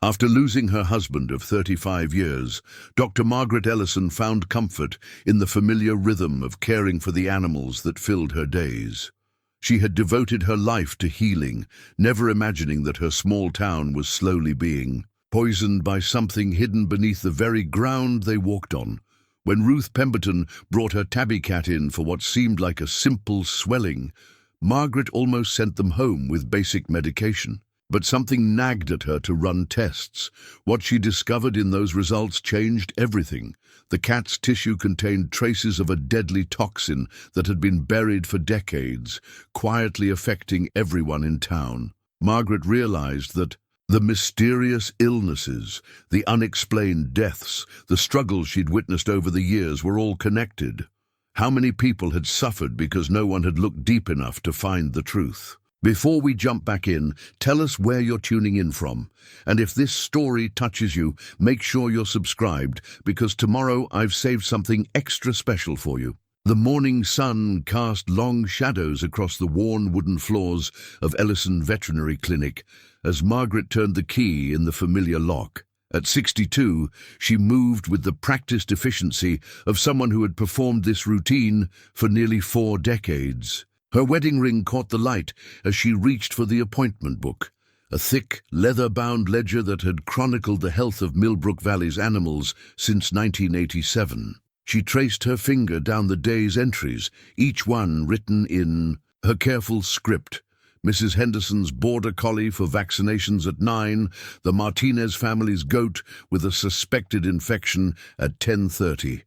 After losing her husband of 35 years, Dr. Margaret Ellison found comfort in the familiar rhythm of caring for the animals that filled her days. She had devoted her life to healing, never imagining that her small town was slowly being poisoned by something hidden beneath the very ground they walked on. When Ruth Pemberton brought her tabby cat in for what seemed like a simple swelling, Margaret almost sent them home with basic medication. But something nagged at her to run tests. What she discovered in those results changed everything. The cat's tissue contained traces of a deadly toxin that had been buried for decades, quietly affecting everyone in town. Margaret realized that the mysterious illnesses, the unexplained deaths, the struggles she'd witnessed over the years were all connected. How many people had suffered because no one had looked deep enough to find the truth? Before we jump back in, tell us where you're tuning in from. And if this story touches you, make sure you're subscribed, because tomorrow I've saved something extra special for you. The morning sun cast long shadows across the worn wooden floors of Ellison Veterinary Clinic as Margaret turned the key in the familiar lock. At 62, she moved with the practiced efficiency of someone who had performed this routine for nearly 4 decades. Her wedding ring caught the light as she reached for the appointment book, a thick, leather-bound ledger that had chronicled the health of Millbrook Valley's animals since 1987. She traced her finger down the day's entries, each one written in her careful script. Mrs. Henderson's border collie for vaccinations at 9, the Martinez family's goat with a suspected infection at 10:30.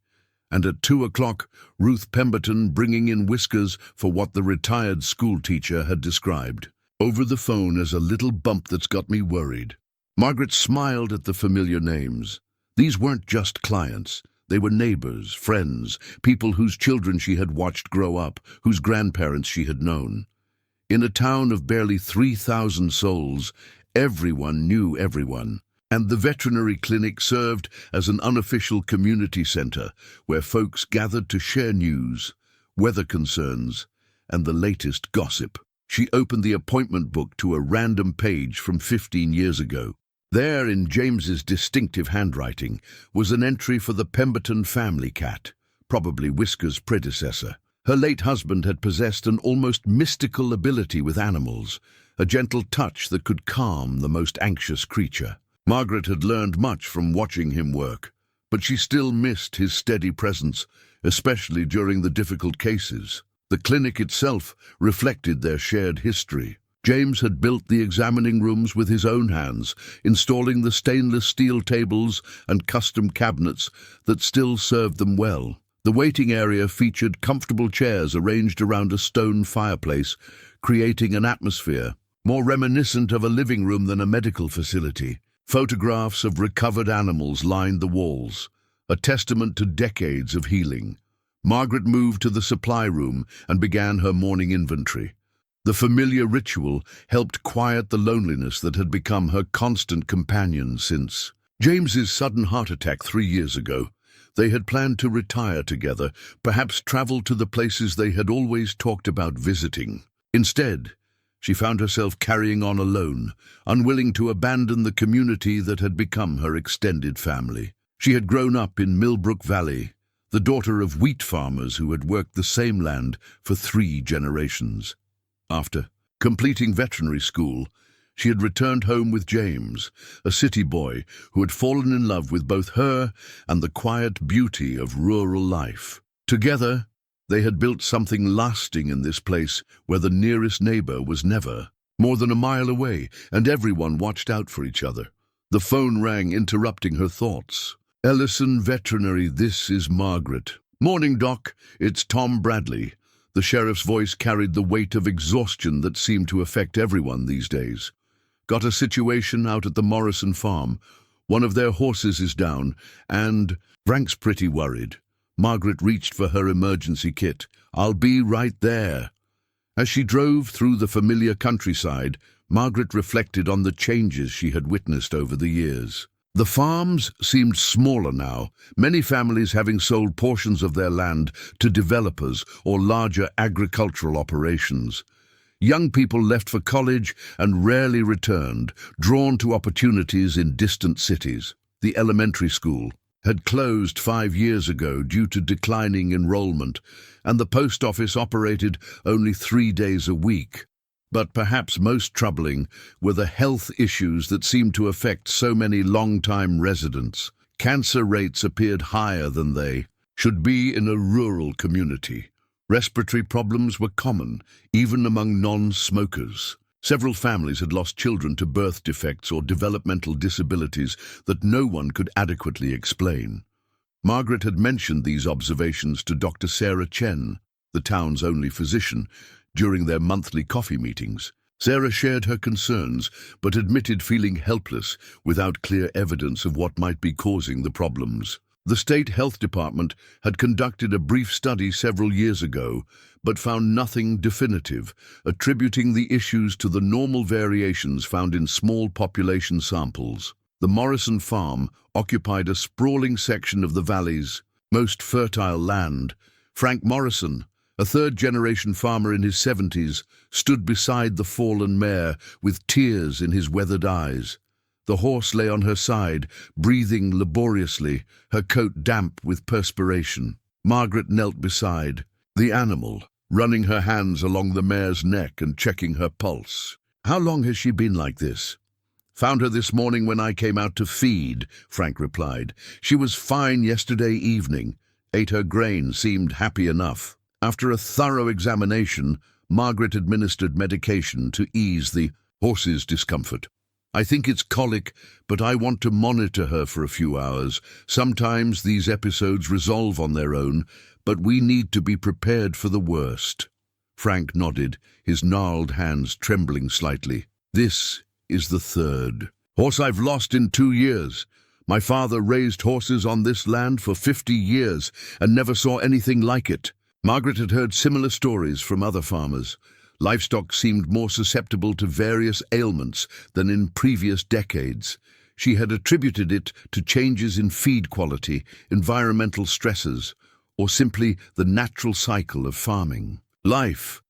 And at 2 o'clock, Ruth Pemberton bringing in whiskers for what the retired schoolteacher had described. Over the phone is a little bump that's got me worried. Margaret smiled at the familiar names. These weren't just clients. They were neighbors, friends, people whose children she had watched grow up, whose grandparents she had known. In a town of barely 3,000 souls, everyone knew everyone. And the veterinary clinic served as an unofficial community center where folks gathered to share news, weather concerns, and the latest gossip. She opened the appointment book to a random page from 15 years ago. There, in James's distinctive handwriting, was an entry for the Pemberton family cat, probably Whisker's predecessor. Her late husband had possessed an almost mystical ability with animals, a gentle touch that could calm the most anxious creature. Margaret had learned much from watching him work, but she still missed his steady presence, especially during the difficult cases. The clinic itself reflected their shared history. James had built the examining rooms with his own hands, installing the stainless steel tables and custom cabinets that still served them well. The waiting area featured comfortable chairs arranged around a stone fireplace, creating an atmosphere more reminiscent of a living room than a medical facility. Photographs of recovered animals lined the walls, a testament to decades of healing. Margaret moved to the supply room and began her morning inventory. The familiar ritual helped quiet the loneliness that had become her constant companion since James's sudden heart attack 3 years ago. They had planned to retire together, perhaps travel to the places they had always talked about visiting. Instead, she found herself carrying on alone, unwilling to abandon the community that had become her extended family. She had grown up in Millbrook Valley, the daughter of wheat farmers who had worked the same land for 3 generations. After completing veterinary school, she had returned home with James, a city boy who had fallen in love with both her and the quiet beauty of rural life. Together, they had built something lasting in this place where the nearest neighbor was never more than a mile away, and everyone watched out for each other. The phone rang, interrupting her thoughts. Ellison Veterinary, this is Margaret. Morning, Doc. It's Tom Bradley. The sheriff's voice carried the weight of exhaustion that seemed to affect everyone these days. Got a situation out at the Morrison farm. One of their horses is down, and Frank's pretty worried. Margaret reached for her emergency kit. I'll be right there. As she drove through the familiar countryside, Margaret reflected on the changes she had witnessed over the years. The farms seemed smaller now, many families having sold portions of their land to developers or larger agricultural operations. Young people left for college and rarely returned, drawn to opportunities in distant cities. The elementary school had closed 5 years ago due to declining enrollment, and the post office operated only 3 days a week. But perhaps most troubling were the health issues that seemed to affect so many long-time residents. Cancer rates appeared higher than they should be in a rural community. Respiratory problems were common, even among non-smokers. Several families had lost children to birth defects or developmental disabilities that no one could adequately explain. Margaret had mentioned these observations to Dr. Sarah Chen, the town's only physician, during their monthly coffee meetings. Sarah shared her concerns, but admitted feeling helpless without clear evidence of what might be causing the problems. The state health department had conducted a brief study several years ago, but found nothing definitive, attributing the issues to the normal variations found in small population samples. The Morrison farm occupied a sprawling section of the valley's most fertile land. Frank Morrison, a third-generation farmer in his 70s, stood beside the fallen mare with tears in his weathered eyes. The horse lay on her side, breathing laboriously, her coat damp with perspiration. Margaret knelt beside the animal, running her hands along the mare's neck and checking her pulse. "How long has she been like this?" "Found her this morning when I came out to feed," Frank replied. "She was fine yesterday evening, ate her grain, seemed happy enough." After a thorough examination, Margaret administered medication to ease the horse's discomfort. "I think it's colic, but I want to monitor her for a few hours. Sometimes these episodes resolve on their own, but we need to be prepared for the worst." Frank nodded, his gnarled hands trembling slightly. "This is the third horse I've lost in 2 years. My father raised horses on this land for 50 years and never saw anything like it." Margaret had heard similar stories from other farmers. Livestock seemed more susceptible to various ailments than in previous decades. She had attributed it to changes in feed quality, environmental stresses, or simply the natural cycle of farming life.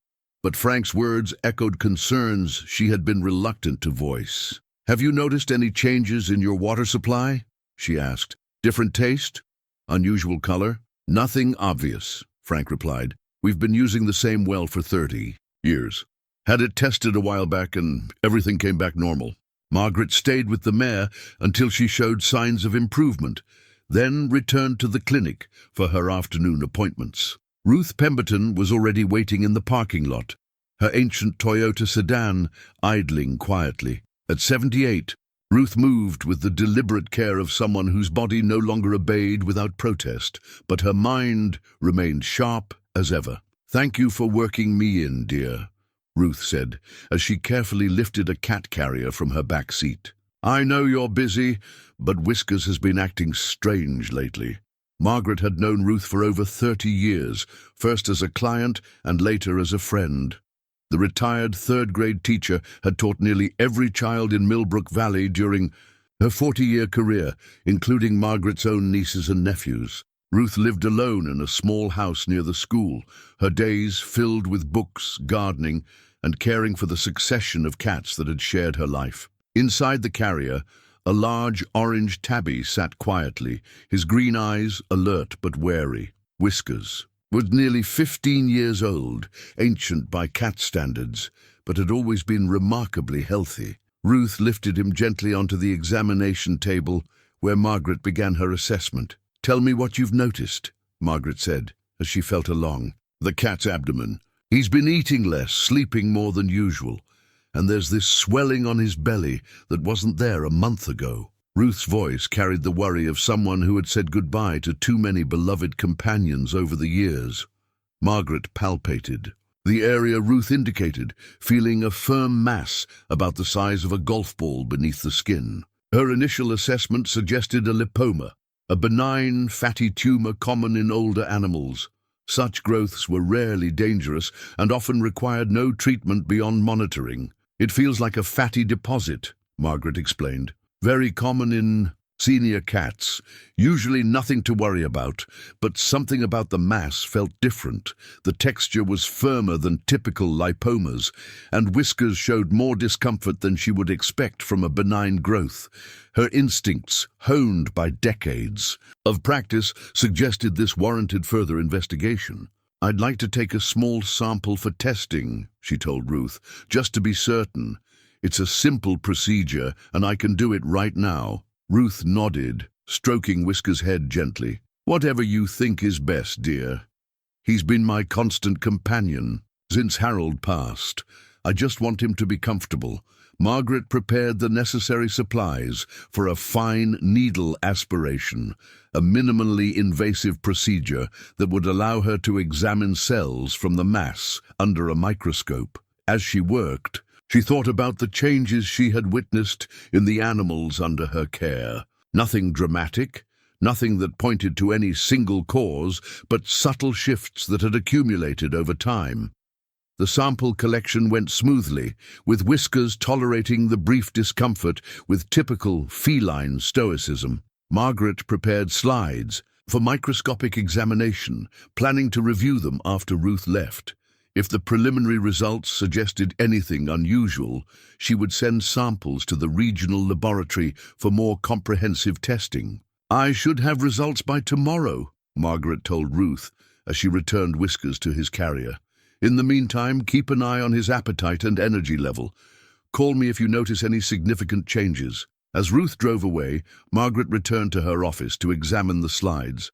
But Frank's words echoed concerns she had been reluctant to voice. "Have you noticed any changes in your water supply?" she asked. "Different taste? Unusual color?" "Nothing obvious," Frank replied. "We've been using the same well for 30 years. Had it tested a while back and everything came back normal." Margaret stayed with the mare until she showed signs of improvement, then returned to the clinic for her afternoon appointments. Ruth Pemberton was already waiting in the parking lot, her ancient Toyota sedan idling quietly. At 78, Ruth moved with the deliberate care of someone whose body no longer obeyed without protest, but her mind remained sharp as ever. "Thank you for working me in, dear," Ruth said, as she carefully lifted a cat carrier from her back seat. "I know you're busy, but Whiskers has been acting strange lately." Margaret had known Ruth for over 30 years, first as a client and later as a friend. The retired third-grade teacher had taught nearly every child in Millbrook Valley during her 40-year career, including Margaret's own nieces and nephews. Ruth lived alone in a small house near the school, her days filled with books, gardening, and caring for the succession of cats that had shared her life. Inside the carrier, a large orange tabby sat quietly, his green eyes alert but wary. Whiskers was nearly 15 years old, ancient by cat standards, but had always been remarkably healthy. Ruth lifted him gently onto the examination table, where Margaret began her assessment. "Tell me what you've noticed," Margaret said, as she felt along. "The cat's abdomen. He's been eating less, sleeping more than usual, and there's this swelling on his belly that wasn't there a month ago." Ruth's voice carried the worry of someone who had said goodbye to too many beloved companions over the years. Margaret palpated the area Ruth indicated, feeling a firm mass about the size of a golf ball beneath the skin. Her initial assessment suggested a lipoma, a benign, fatty tumor common in older animals. Such growths were rarely dangerous and often required no treatment beyond monitoring. "It feels like a fatty deposit," Margaret explained. "Very common in senior cats. Usually nothing to worry about, but something about the mass felt different. The texture was firmer than typical lipomas, and whiskers showed more discomfort than she would expect from a benign growth. Her instincts, honed by decades of practice, suggested this warranted further investigation. "I'd like to take a small sample for testing," she told Ruth, "just to be certain. It's a simple procedure, and I can do it right now." Ruth nodded, stroking Whisker's head gently. "Whatever you think is best, dear. He's been my constant companion since Harold passed. I just want him to be comfortable." Margaret prepared the necessary supplies for a fine needle aspiration, a minimally invasive procedure that would allow her to examine cells from the mass under a microscope. As she worked, she thought about the changes she had witnessed in the animals under her care. Nothing dramatic, nothing that pointed to any single cause, but subtle shifts that had accumulated over time. The sample collection went smoothly, with Whiskers tolerating the brief discomfort with typical feline stoicism. Margaret prepared slides for microscopic examination, planning to review them after Ruth left. If the preliminary results suggested anything unusual, she would send samples to the regional laboratory for more comprehensive testing. "I should have results by tomorrow," Margaret told Ruth as she returned Whiskers to his carrier. "In the meantime, keep an eye on his appetite and energy level. Call me if you notice any significant changes." As Ruth drove away, Margaret returned to her office to examine the slides.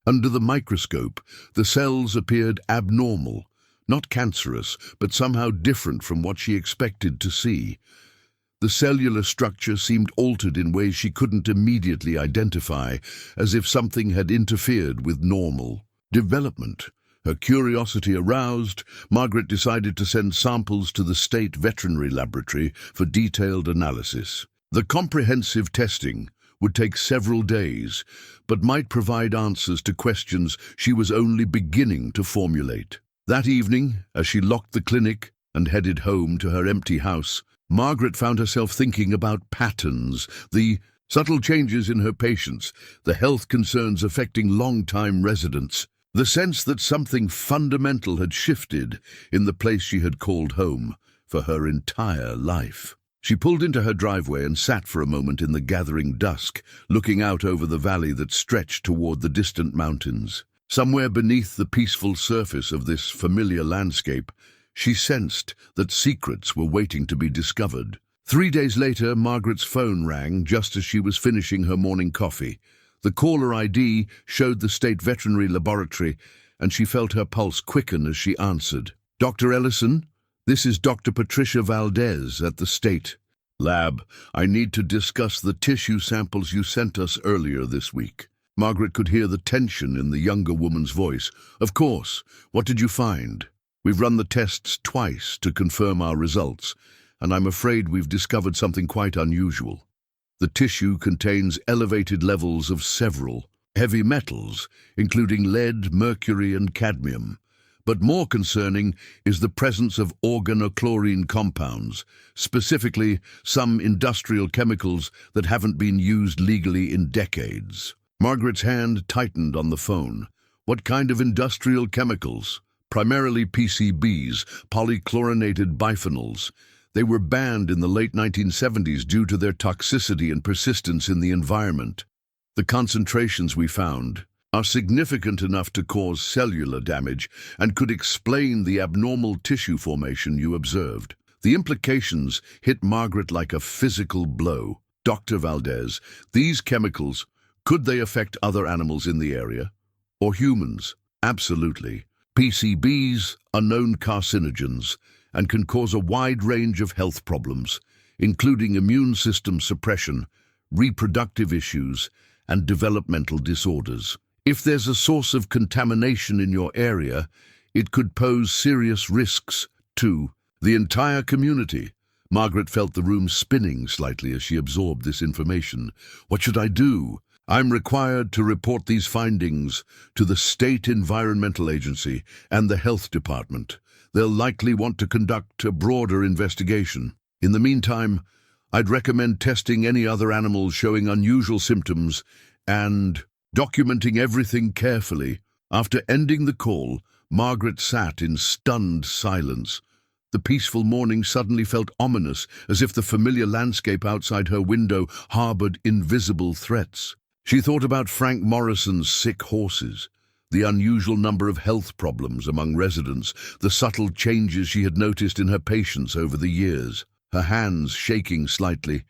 Under the microscope, the cells appeared abnormal. Not cancerous, but somehow different from what she expected to see. The cellular structure seemed altered in ways she couldn't immediately identify, as if something had interfered with normal development. Her curiosity aroused, Margaret decided to send samples to the state veterinary laboratory for detailed analysis. The comprehensive testing would take several days, but might provide answers to questions she was only beginning to formulate. That evening, as she locked the clinic and headed home to her empty house, Margaret found herself thinking about patterns, the subtle changes in her patients, the health concerns affecting long-time residents, the sense that something fundamental had shifted in the place she had called home for her entire life. She pulled into her driveway and sat for a moment in the gathering dusk, looking out over the valley that stretched toward the distant mountains. Somewhere beneath the peaceful surface of this familiar landscape, she sensed that secrets were waiting to be discovered. 3 days later, Margaret's phone rang just as she was finishing her morning coffee. The caller ID showed the state veterinary laboratory, and she felt her pulse quicken as she answered. "Dr. Ellison, this is Dr. Patricia Valdez at the state lab. I need to discuss the tissue samples you sent us earlier this week." Margaret could hear the tension in the younger woman's voice. "Of course. What did you find?" "We've run the tests twice to confirm our results, and I'm afraid we've discovered something quite unusual. The tissue contains elevated levels of several heavy metals, including lead, mercury, and cadmium. But more concerning is the presence of organochlorine compounds, specifically some industrial chemicals that haven't been used legally in decades." Margaret's hand tightened on the phone. "What kind of industrial chemicals?" "Primarily PCBs, polychlorinated biphenyls. They were banned in the late 1970s due to their toxicity and persistence in the environment. The concentrations we found are significant enough to cause cellular damage and could explain the abnormal tissue formation you observed." The implications hit Margaret like a physical blow. "Dr. Valdez, these chemicals, could they affect other animals in the area? Or humans?" "Absolutely. PCBs are known carcinogens and can cause a wide range of health problems, including immune system suppression, reproductive issues, and developmental disorders. If there's a source of contamination in your area, it could pose serious risks to the entire community." Margaret felt the room spinning slightly as she absorbed this information. "What should I do?" "I'm required to report these findings to the State Environmental Agency and the Health Department. They'll likely want to conduct a broader investigation. In the meantime, I'd recommend testing any other animals showing unusual symptoms and documenting everything carefully." After ending the call, Margaret sat in stunned silence. The peaceful morning suddenly felt ominous, as if the familiar landscape outside her window harbored invisible threats. She thought about Frank Morrison's sick horses, the unusual number of health problems among residents, the subtle changes she had noticed in her patients over the years. Her hands shaking slightly,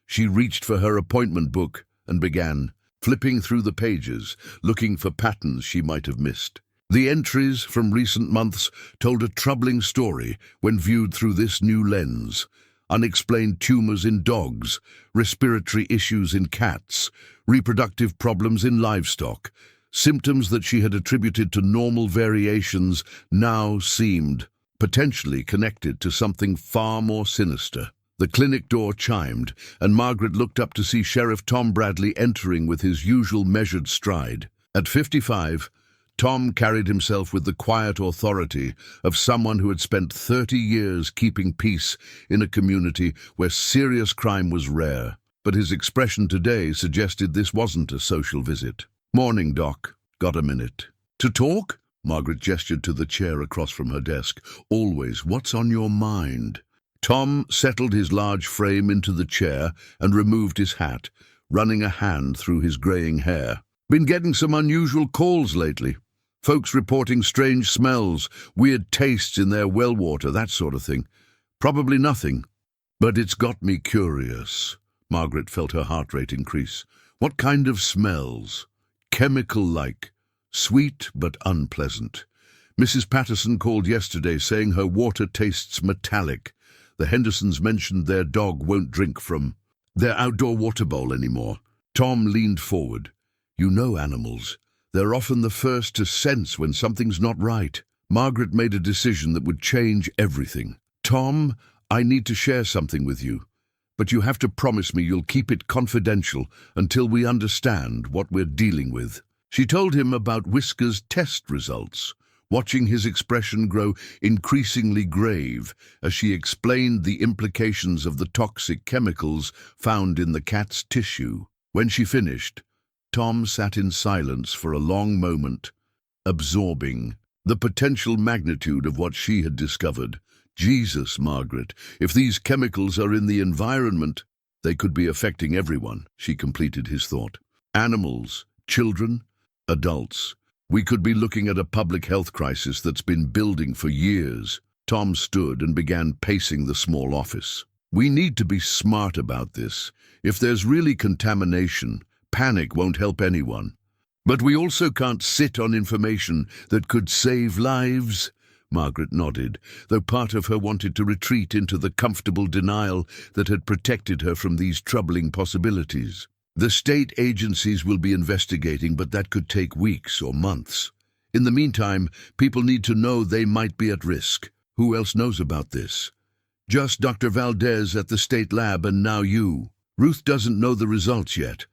she reached for her appointment book and began flipping through the pages, looking for patterns she might have missed. The entries from recent months told a troubling story when viewed through this new lens. Unexplained tumors in dogs, respiratory issues in cats, reproductive problems in livestock. Symptoms that she had attributed to normal variations now seemed potentially connected to something far more sinister. The clinic door chimed, and Margaret looked up to see Sheriff Tom Bradley entering with his usual measured stride. At 55, Tom carried himself with the quiet authority of someone who had spent 30 years keeping peace in a community where serious crime was rare. But his expression today suggested this wasn't a social visit. "Morning, Doc. Got a minute?" "To talk?" Margaret gestured to the chair across from her desk. "Always, what's on your mind?" Tom settled his large frame into the chair and removed his hat, running a hand through his graying hair. "Been getting some unusual calls lately. Folks reporting strange smells, weird tastes in their well water, that sort of thing. Probably nothing. But it's got me curious." Margaret felt her heart rate increase. "What kind of smells?" "Chemical-like. Sweet but unpleasant. Mrs. Patterson called yesterday saying her water tastes metallic. The Hendersons mentioned their dog won't drink from their outdoor water bowl anymore." Tom leaned forward. "You know animals. They're often the first to sense when something's not right." Margaret made a decision that would change everything. "Tom, I need to share something with you, but you have to promise me you'll keep it confidential until we understand what we're dealing with." She told him about Whisker's test results, watching his expression grow increasingly grave as she explained the implications of the toxic chemicals found in the cat's tissue. When she finished, Tom sat in silence for a long moment, absorbing the potential magnitude of what she had discovered. "Jesus, Margaret, if these chemicals are in the environment, they could be affecting everyone," she completed his thought. "Animals, children, adults. We could be looking at a public health crisis that's been building for years." Tom stood and began pacing the small office. "We need to be smart about this. If there's really contamination, panic won't help anyone. But we also can't sit on information that could save lives." Margaret nodded, though part of her wanted to retreat into the comfortable denial that had protected her from these troubling possibilities. "The state agencies will be investigating, but that could take weeks or months. In the meantime, people need to know they might be at risk. Who else knows about this?" "Just Dr. Valdez at the state lab, and now you. Ruth doesn't know the results yet.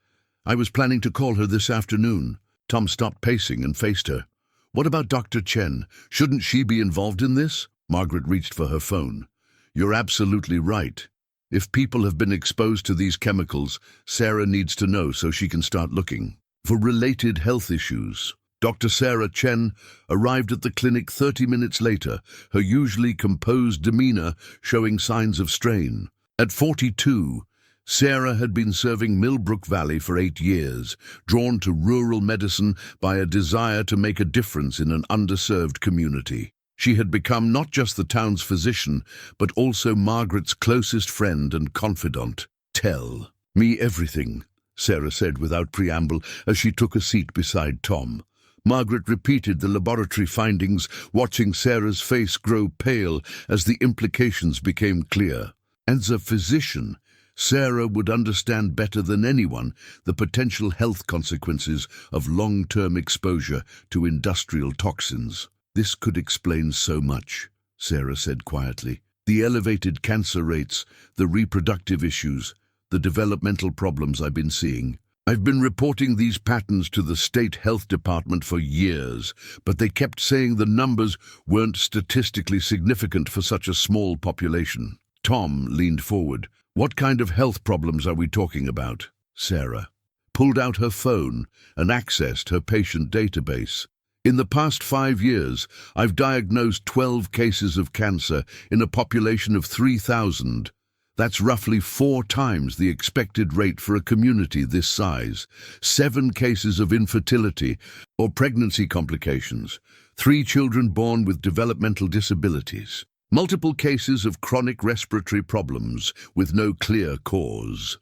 I was planning to call her this afternoon." Tom stopped pacing and faced her. "What about Dr. Chen? Shouldn't she be involved in this?" Margaret reached for her phone. "You're absolutely right. If people have been exposed to these chemicals, Sarah needs to know so she can start looking for related health issues." Dr. Sarah Chen arrived at the clinic 30 minutes later, her usually composed demeanor showing signs of strain. At 42, Sarah had been serving Millbrook Valley for 8 years, drawn to rural medicine by a desire to make a difference in an underserved community. She had become not just the town's physician, but also Margaret's closest friend and confidant. "Tell me everything," Sarah said without preamble as she took a seat beside Tom. Margaret repeated the laboratory findings, watching Sarah's face grow pale as the implications became clear. As a physician, Sarah would understand better than anyone the potential health consequences of long-term exposure to industrial toxins. "This could explain so much," Sarah said quietly. "The elevated cancer rates, the reproductive issues, the developmental problems I've been seeing. I've been reporting these patterns to the state health department for years, but they kept saying the numbers weren't statistically significant for such a small population." Tom leaned forward. What kind of health problems are we talking about? Sarah pulled out her phone and accessed her patient database. In the past 5 years, I've diagnosed 12 cases of cancer in a population of 3,000. That's roughly 4 times the expected rate for a community this size. 7 cases of infertility or pregnancy complications. 3 children born with developmental disabilities. Multiple cases of chronic respiratory problems with no clear cause.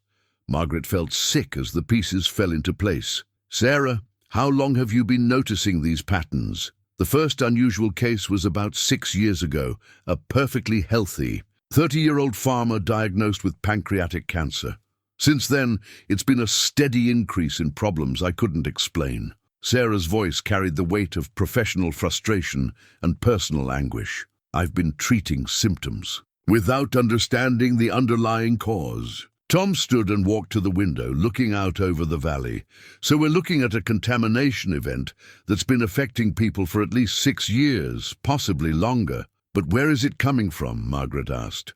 Margaret felt sick as the pieces fell into place. Sarah, how long have you been noticing these patterns? The first unusual case was about 6 years ago, a perfectly healthy 30-year-old farmer diagnosed with pancreatic cancer. Since then, it's been a steady increase in problems I couldn't explain. Sarah's voice carried the weight of professional frustration and personal anguish. I've been treating symptoms without understanding the underlying cause. Tom stood and walked to the window, looking out over the valley. So we're looking at a contamination event that's been affecting people for at least 6 years, possibly longer. But where is it coming from? Margaret asked.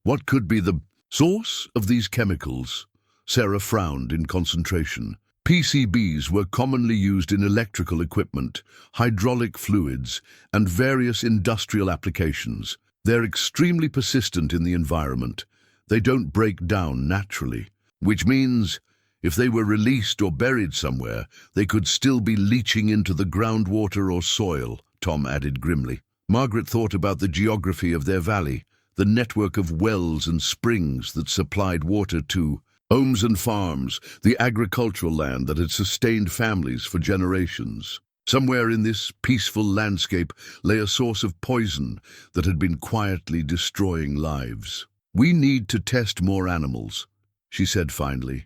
What could be the source of these chemicals? Sarah frowned in concentration. PCBs were commonly used in electrical equipment, hydraulic fluids, and various industrial applications. They're extremely persistent in the environment. They don't break down naturally, which means if they were released or buried somewhere, they could still be leaching into the groundwater or soil, Tom added grimly. Margaret thought about the geography of their valley, the network of wells and springs that supplied water to homes and farms, the agricultural land that had sustained families for generations. Somewhere in this peaceful landscape lay a source of poison that had been quietly destroying lives. We need to test more animals, she said finally.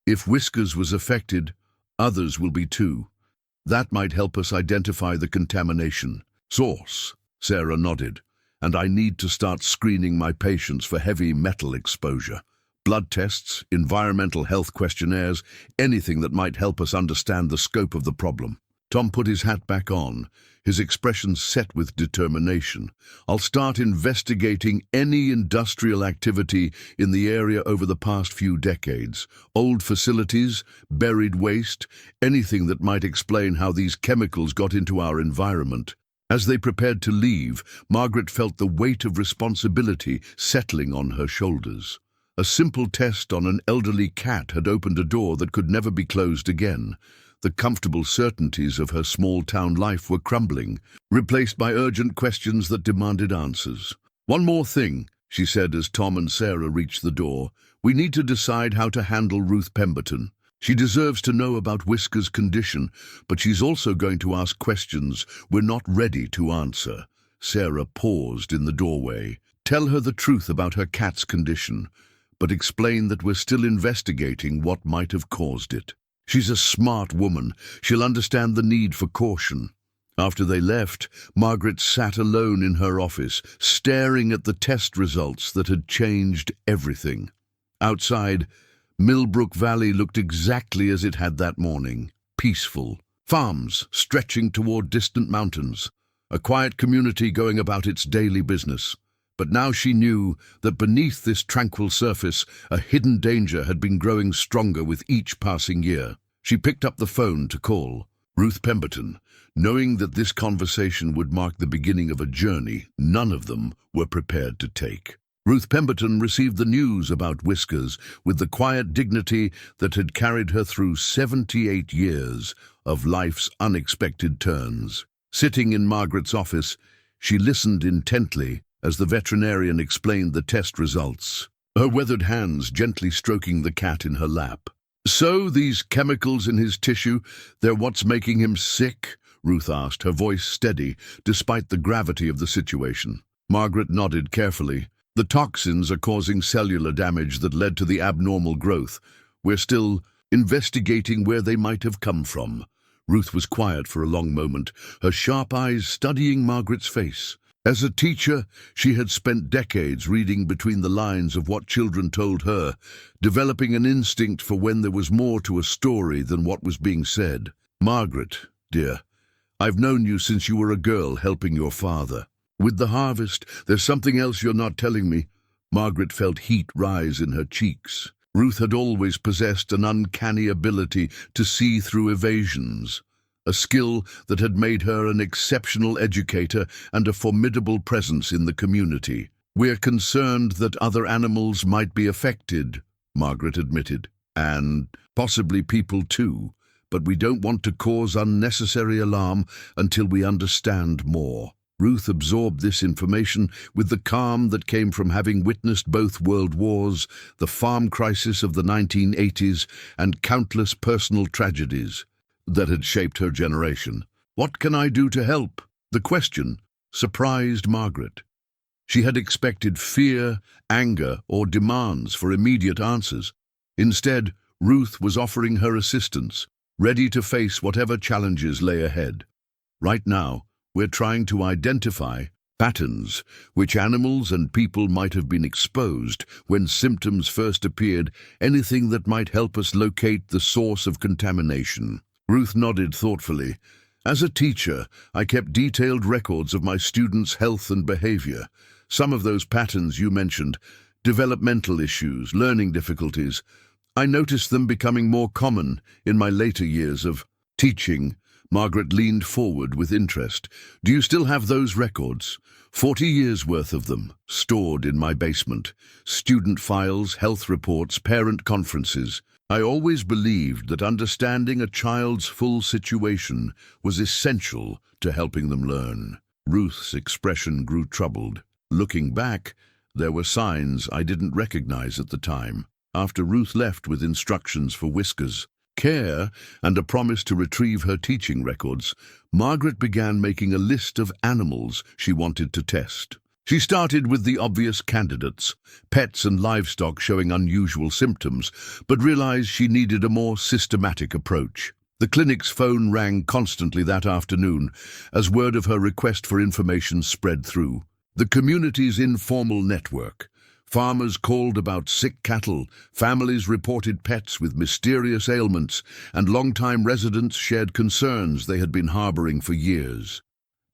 If Whiskers was affected, others will be too. That might help us identify the contamination source. Sarah nodded. And I need to start screening my patients for heavy metal exposure. Blood tests, environmental health questionnaires, anything that might help us understand the scope of the problem. Tom put his hat back on, his expression set with determination. I'll start investigating any industrial activity in the area over the past few decades. Old facilities, buried waste, anything that might explain how these chemicals got into our environment. As they prepared to leave, Margaret felt the weight of responsibility settling on her shoulders. A simple test on an elderly cat had opened a door that could never be closed again. The comfortable certainties of her small-town life were crumbling, replaced by urgent questions that demanded answers. One more thing, she said as Tom and Sarah reached the door. We need to decide how to handle Ruth Pemberton. She deserves to know about Whisker's condition, but she's also going to ask questions we're not ready to answer. Sarah paused in the doorway. Tell her the truth about her cat's condition, but explain that we're still investigating what might have caused it. She's a smart woman. She'll understand the need for caution. After they left, Margaret sat alone in her office, staring at the test results that had changed everything. Outside, Millbrook Valley looked exactly as it had that morning. Peaceful. Farms stretching toward distant mountains. A quiet community going about its daily business. But now she knew that beneath this tranquil surface, a hidden danger had been growing stronger with each passing year. She picked up the phone to call Ruth Pemberton, knowing that this conversation would mark the beginning of a journey none of them were prepared to take. Ruth Pemberton received the news about Whiskers with the quiet dignity that had carried her through 78 years of life's unexpected turns. Sitting in Margaret's office, she listened intently as the veterinarian explained the test results, her weathered hands gently stroking the cat in her lap. So these chemicals in his tissue, they're what's making him sick? Ruth asked, her voice steady despite the gravity of the situation. Margaret nodded carefully. The toxins are causing cellular damage that led to the abnormal growth. We're still investigating where they might have come from. Ruth was quiet for a long moment, her sharp eyes studying Margaret's face. As a teacher, she had spent decades reading between the lines of what children told her, developing an instinct for when there was more to a story than what was being said. Margaret, dear, I've known you since you were a girl helping your father. With the harvest, there's something else you're not telling me. Margaret felt heat rise in her cheeks. Ruth had always possessed an uncanny ability to see through evasions, a skill that had made her an exceptional educator and a formidable presence in the community. "We're concerned that other animals might be affected," Margaret admitted, "and possibly people too, but we don't want to cause unnecessary alarm until we understand more." Ruth absorbed this information with the calm that came from having witnessed both world wars, the farm crisis of the 1980s, and countless personal tragedies that had shaped her generation. "What can I do to help?" The question surprised Margaret. She had expected fear, anger, or demands for immediate answers. Instead, Ruth was offering her assistance, ready to face whatever challenges lay ahead. "Right now, we're trying to identify patterns which animals and people might have been exposed when symptoms first appeared, anything that might help us locate the source of contamination." Ruth nodded thoughtfully. "As a teacher, I kept detailed records of my students' health and behavior. Some of those patterns you mentioned, developmental issues, learning difficulties, I noticed them becoming more common in my later years of teaching." Margaret leaned forward with interest. "Do you still have those records?" 40 years worth of them, stored in my basement. Student files, health reports, parent conferences. I always believed that understanding a child's full situation was essential to helping them learn." Ruth's expression grew troubled. Looking back, there were signs I didn't recognize at the time. After Ruth left with instructions for Whiskers' care and a promise to retrieve her teaching records, Margaret began making a list of animals she wanted to test. She started with the obvious candidates, pets and livestock showing unusual symptoms, but realized she needed a more systematic approach. The clinic's phone rang constantly that afternoon as word of her request for information spread through. The community's informal network. Farmers called about sick cattle, families reported pets with mysterious ailments, and long-time residents shared concerns they had been harboring for years.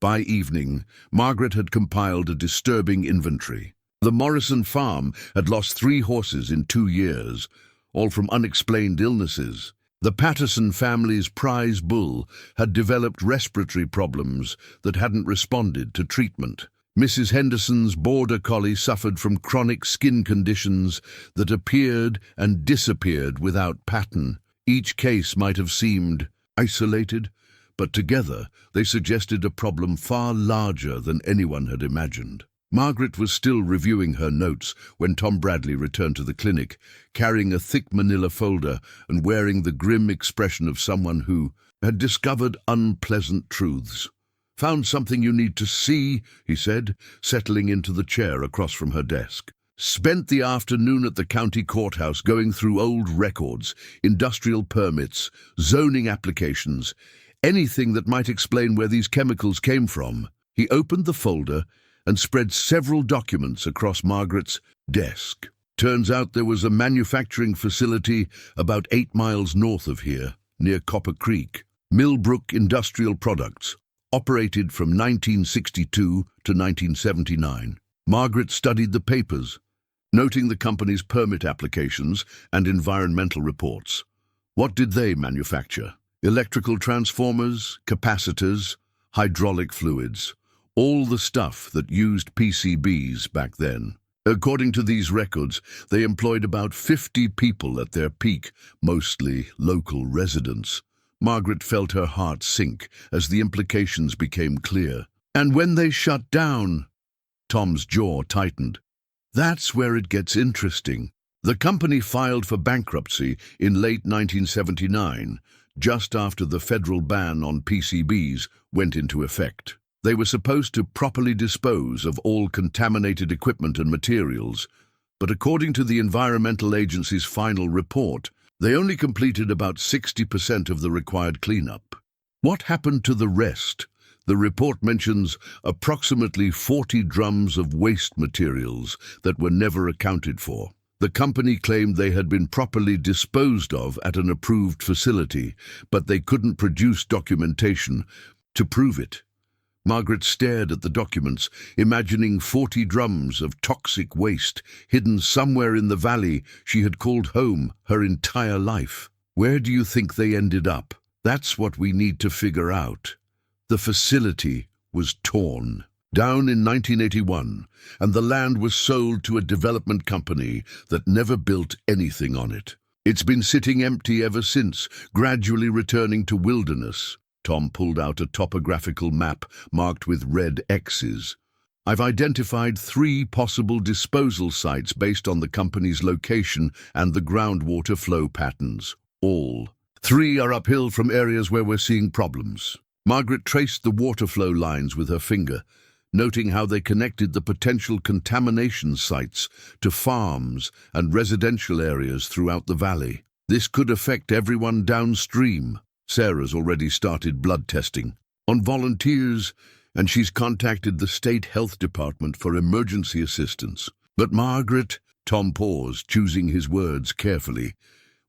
By evening, Margaret had compiled a disturbing inventory. The Morrison farm had lost 3 horses in 2 years, all from unexplained illnesses. The Patterson family's prize bull had developed respiratory problems that hadn't responded to treatment. Mrs. Henderson's border collie suffered from chronic skin conditions that appeared and disappeared without pattern. Each case might have seemed isolated, but together they suggested a problem far larger than anyone had imagined. Margaret was still reviewing her notes when Tom Bradley returned to the clinic, carrying a thick manila folder and wearing the grim expression of someone who had discovered unpleasant truths. "Found something you need to see," he said, settling into the chair across from her desk. "Spent the afternoon at the county courthouse going through old records, industrial permits, zoning applications, anything that might explain where these chemicals came from." He opened the folder and spread several documents across Margaret's desk. "Turns out there was a manufacturing facility about 8 miles north of here, near Copper Creek. Millbrook Industrial Products. Operated from 1962 to 1979. Margaret studied the papers, noting the company's permit applications and environmental reports. What did they manufacture? Electrical transformers, capacitors, hydraulic fluids, all the stuff that used PCBs back then. According to these records, they employed about 50 people at their peak, mostly local residents. Margaret felt her heart sink as the implications became clear. "And when they shut down?" Tom's jaw tightened. "That's where it gets interesting. The company filed for bankruptcy in late 1979, just after the federal ban on PCBs went into effect. They were supposed to properly dispose of all contaminated equipment and materials, but according to the Environmental Agency's final report, they only completed about 60% of the required cleanup. What happened to the rest? The report mentions approximately 40 drums of waste materials that were never accounted for. The company claimed they had been properly disposed of at an approved facility, but they couldn't produce documentation to prove it. Margaret stared at the documents, imagining 40 drums of toxic waste hidden somewhere in the valley she had called home her entire life. Where do you think they ended up? That's what we need to figure out. The facility was torn down in 1981, and the land was sold to a development company that never built anything on it. It's been sitting empty ever since, gradually returning to wilderness. Tom pulled out a topographical map marked with red X's. I've identified 3 possible disposal sites based on the company's location and the groundwater flow patterns. All 3 are uphill from areas where we're seeing problems. Margaret traced the water flow lines with her finger, noting how they connected the potential contamination sites to farms and residential areas throughout the valley. This could affect everyone downstream. Sarah's already started blood testing on volunteers, and she's contacted the state health department for emergency assistance. But Margaret, Tom paused, choosing his words carefully.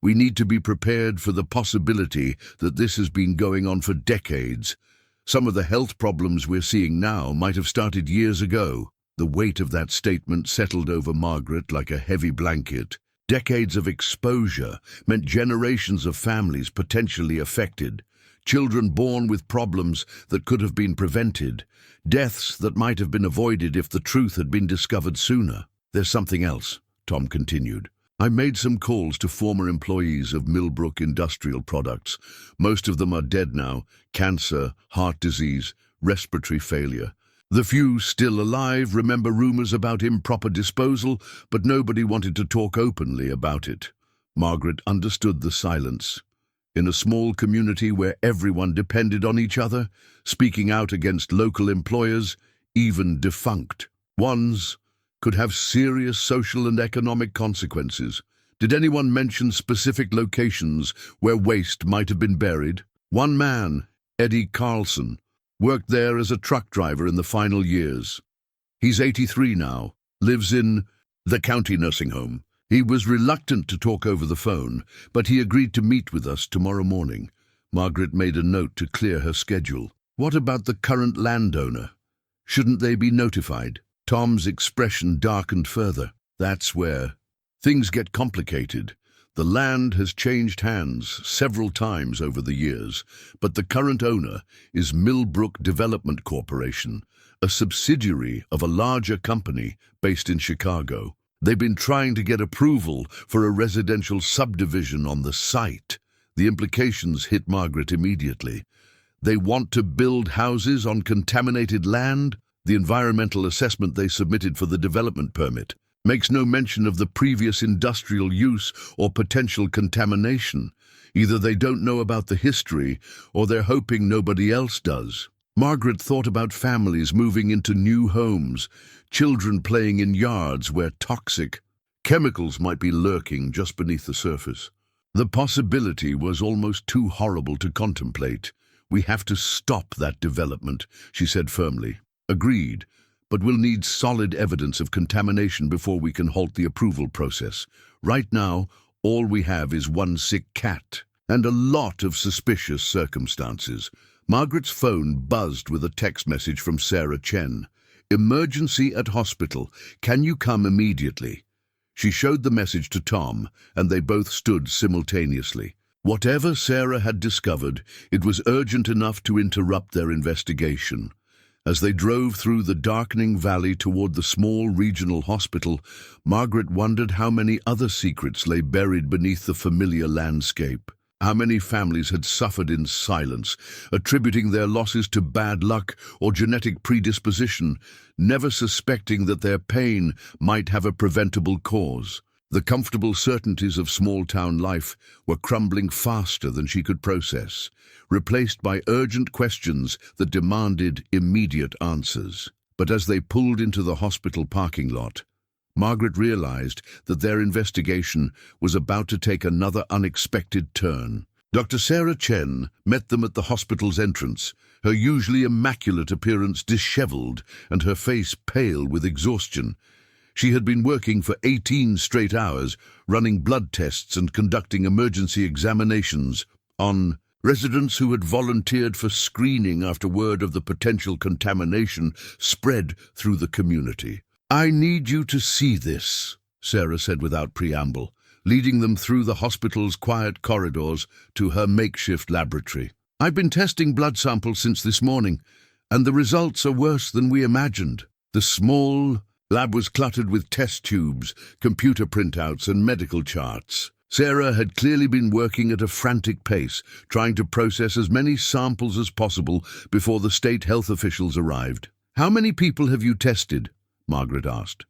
We need to be prepared for the possibility that this has been going on for decades. Some of the health problems we're seeing now might have started years ago. The weight of that statement settled over Margaret like a heavy blanket. Decades of exposure meant generations of families potentially affected, children born with problems that could have been prevented, deaths that might have been avoided if the truth had been discovered sooner. There's something else, Tom continued. I made some calls to former employees of Millbrook Industrial Products. Most of them are dead now. Cancer, heart disease, respiratory failure. The few still alive remember rumors about improper disposal, but nobody wanted to talk openly about it. Margaret understood the silence. In a small community where everyone depended on each other, speaking out against local employers, even defunct ones, could have serious social and economic consequences. Did anyone mention specific locations where waste might have been buried? One man, Eddie Carlson, worked there as a truck driver in the final years. He's 83 now, lives in the county nursing home. He was reluctant to talk over the phone, but he agreed to meet with us tomorrow morning. Margaret made a note to clear her schedule. What about the current landowner? Shouldn't they be notified? Tom's expression darkened further. That's where things get complicated. The land has changed hands several times over the years, but the current owner is Millbrook Development Corporation, a subsidiary of a larger company based in Chicago. They've been trying to get approval for a residential subdivision on the site. The implications hit Margaret immediately. They want to build houses on contaminated land. The environmental assessment they submitted for the development permit makes no mention of the previous industrial use or potential contamination. Either they don't know about the history, or they're hoping nobody else does. Margaret thought about families moving into new homes, children playing in yards where toxic chemicals might be lurking just beneath the surface. The possibility was almost too horrible to contemplate. We have to stop that development, she said firmly. Agreed. But we'll need solid evidence of contamination before we can halt the approval process. Right now, all we have is one sick cat and a lot of suspicious circumstances. Margaret's phone buzzed with a text message from Sarah Chen. Emergency at hospital. Can you come immediately? She showed the message to Tom, and they both stood simultaneously. Whatever Sarah had discovered, it was urgent enough to interrupt their investigation. As they drove through the darkening valley toward the small regional hospital, Margaret wondered how many other secrets lay buried beneath the familiar landscape. How many families had suffered in silence, attributing their losses to bad luck or genetic predisposition, never suspecting that their pain might have a preventable cause. The comfortable certainties of small-town life were crumbling faster than she could process, replaced by urgent questions that demanded immediate answers. But as they pulled into the hospital parking lot, Margaret realized that their investigation was about to take another unexpected turn. Dr. Sarah Chen met them at the hospital's entrance, her usually immaculate appearance disheveled and her face pale with exhaustion. She had been working for 18 straight hours, running blood tests and conducting emergency examinations on Residents who had volunteered for screening after word of the potential contamination spread through the community. "I need you to see this," Sarah said without preamble, leading them through the hospital's quiet corridors to her makeshift laboratory. "I've been testing blood samples since this morning, and the results are worse than we imagined." The small lab was cluttered with test tubes, computer printouts, and medical charts. Sarah had clearly been working at a frantic pace, trying to process as many samples as possible before the state health officials arrived. "How many people have you tested?" Margaret asked.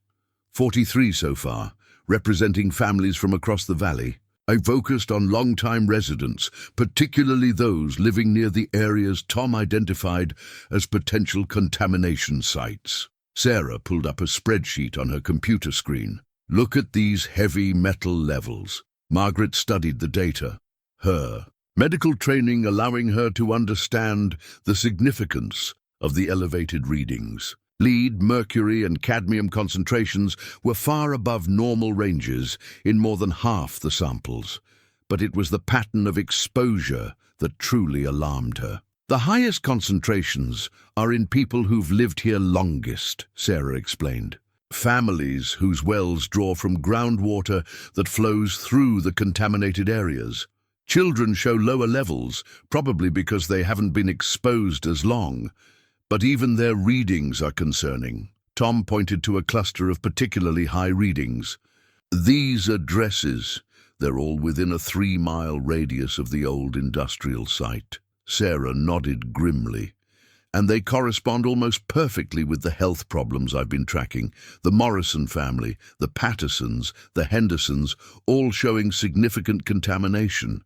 43 so far, representing families from across the valley. I focused on long-time residents, particularly those living near the areas Tom identified as potential contamination sites. Sarah pulled up a spreadsheet on her computer screen. "Look at these heavy metal levels." Margaret studied the data. Her medical training allowing her to understand the significance of the elevated readings. Lead, mercury, and cadmium concentrations were far above normal ranges in more than half the samples, but it was the pattern of exposure that truly alarmed her. "The highest concentrations are in people who've lived here longest," Sarah explained. "Families whose wells draw from groundwater that flows through the contaminated areas. Children show lower levels, probably because they haven't been exposed as long. But even their readings are concerning." Tom pointed to a cluster of particularly high readings. "These addresses, they're all within a 3-mile radius of the old industrial site." Sarah nodded grimly. "And they correspond almost perfectly with the health problems I've been tracking. The Morrison family, the Pattersons, the Hendersons, all showing significant contamination."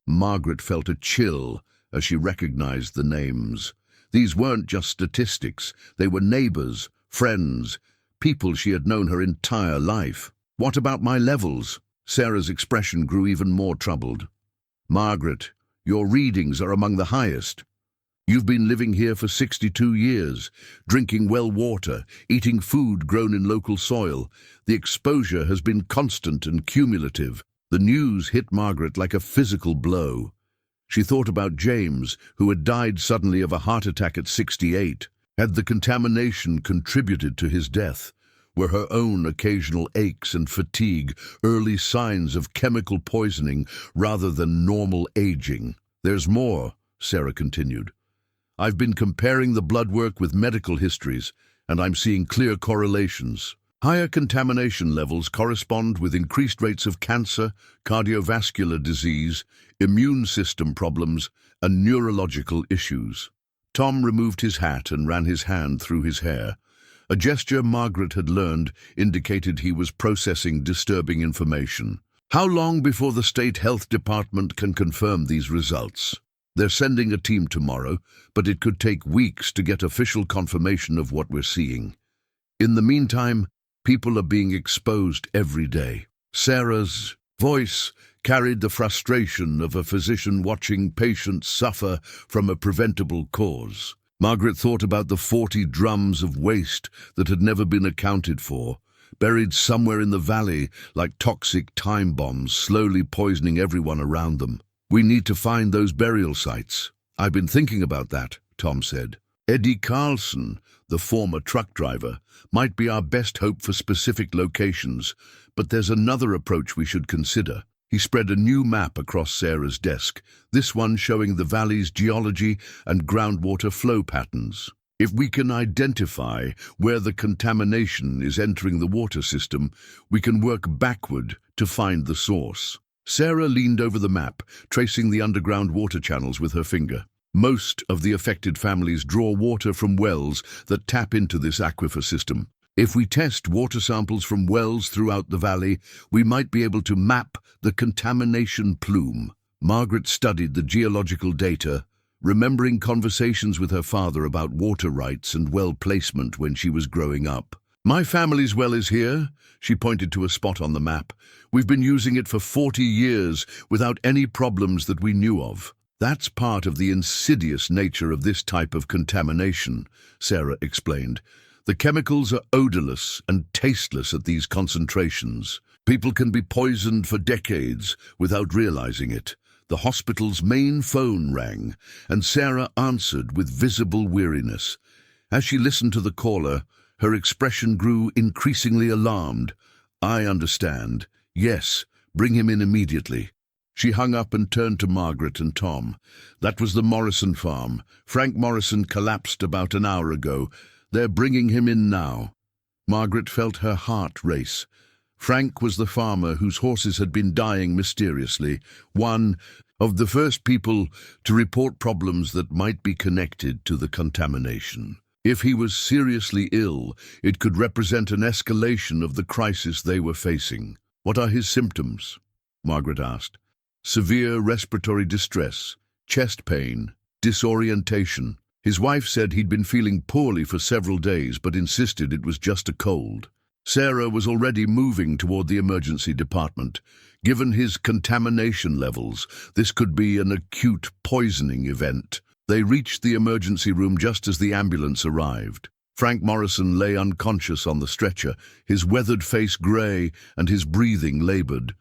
Margaret felt a chill as she recognized the names. These weren't just statistics, they were neighbors, friends, people she had known her entire life. "What about my levels?" Sarah's expression grew even more troubled. "Margaret, your readings are among the highest. You've been living here for 62 years, drinking well water, eating food grown in local soil. The exposure has been constant and cumulative." The news hit Margaret like a physical blow. She thought about James, who had died suddenly of a heart attack at 68. Had the contamination contributed to his death? Were her own occasional aches and fatigue early signs of chemical poisoning rather than normal aging? "There's more," Sarah continued. "I've been comparing the blood work with medical histories, and I'm seeing clear correlations. Higher contamination levels correspond with increased rates of cancer, cardiovascular disease, immune system problems, and neurological issues." Tom removed his hat and ran his hand through his hair. A gesture Margaret had learned indicated he was processing disturbing information. "How long before the State Health Department can confirm these results?" "They're sending a team tomorrow, but it could take weeks to get official confirmation of what we're seeing. In the meantime, people are being exposed every day." Sarah's voice carried the frustration of a physician watching patients suffer from a preventable cause. Margaret thought about the 40 drums of waste that had never been accounted for, buried somewhere in the valley like toxic time bombs, slowly poisoning everyone around them. "We need to find those burial sites." "I've been thinking about that," Tom said. "Eddie Carlson, the former truck driver, might be our best hope for specific locations, but there's another approach we should consider." He spread a new map across Sarah's desk, this one showing the valley's geology and groundwater flow patterns. "If we can identify where the contamination is entering the water system, we can work backward to find the source." Sarah leaned over the map, tracing the underground water channels with her finger. Most of the affected families draw water from wells that tap into this aquifer system. If we test water samples from wells throughout the valley, we might be able to map the contamination plume. Margaret studied the geological data, remembering conversations with her father about water rights and well placement when she was growing up. "My family's well is here," she pointed to a spot on the map. "We've been using it for 40 years without any problems that we knew of." "That's part of the insidious nature of this type of contamination," Sarah explained. "The chemicals are odorless and tasteless at these concentrations. People can be poisoned for decades without realizing it. The hospital's main phone rang, and Sarah answered with visible weariness. As she listened to the caller, her expression grew increasingly alarmed. "I understand. Yes, bring him in immediately." She hung up and turned to Margaret and Tom. "That was the Morrison farm. Frank Morrison collapsed about an hour ago. They're bringing him in now." Margaret felt her heart race. Frank was the farmer whose horses had been dying mysteriously, one of the first people to report problems that might be connected to the contamination. If he was seriously ill, it could represent an escalation of the crisis they were facing. "What are his symptoms?" Margaret asked. "Severe respiratory distress, chest pain, disorientation." His wife said he'd been feeling poorly for several days, but insisted it was just a cold. Sarah was already moving toward the emergency department. Given his contamination levels, this could be an acute poisoning event. They reached the emergency room just as the ambulance arrived. Frank Morrison lay unconscious on the stretcher, his weathered face grey and his breathing laboured.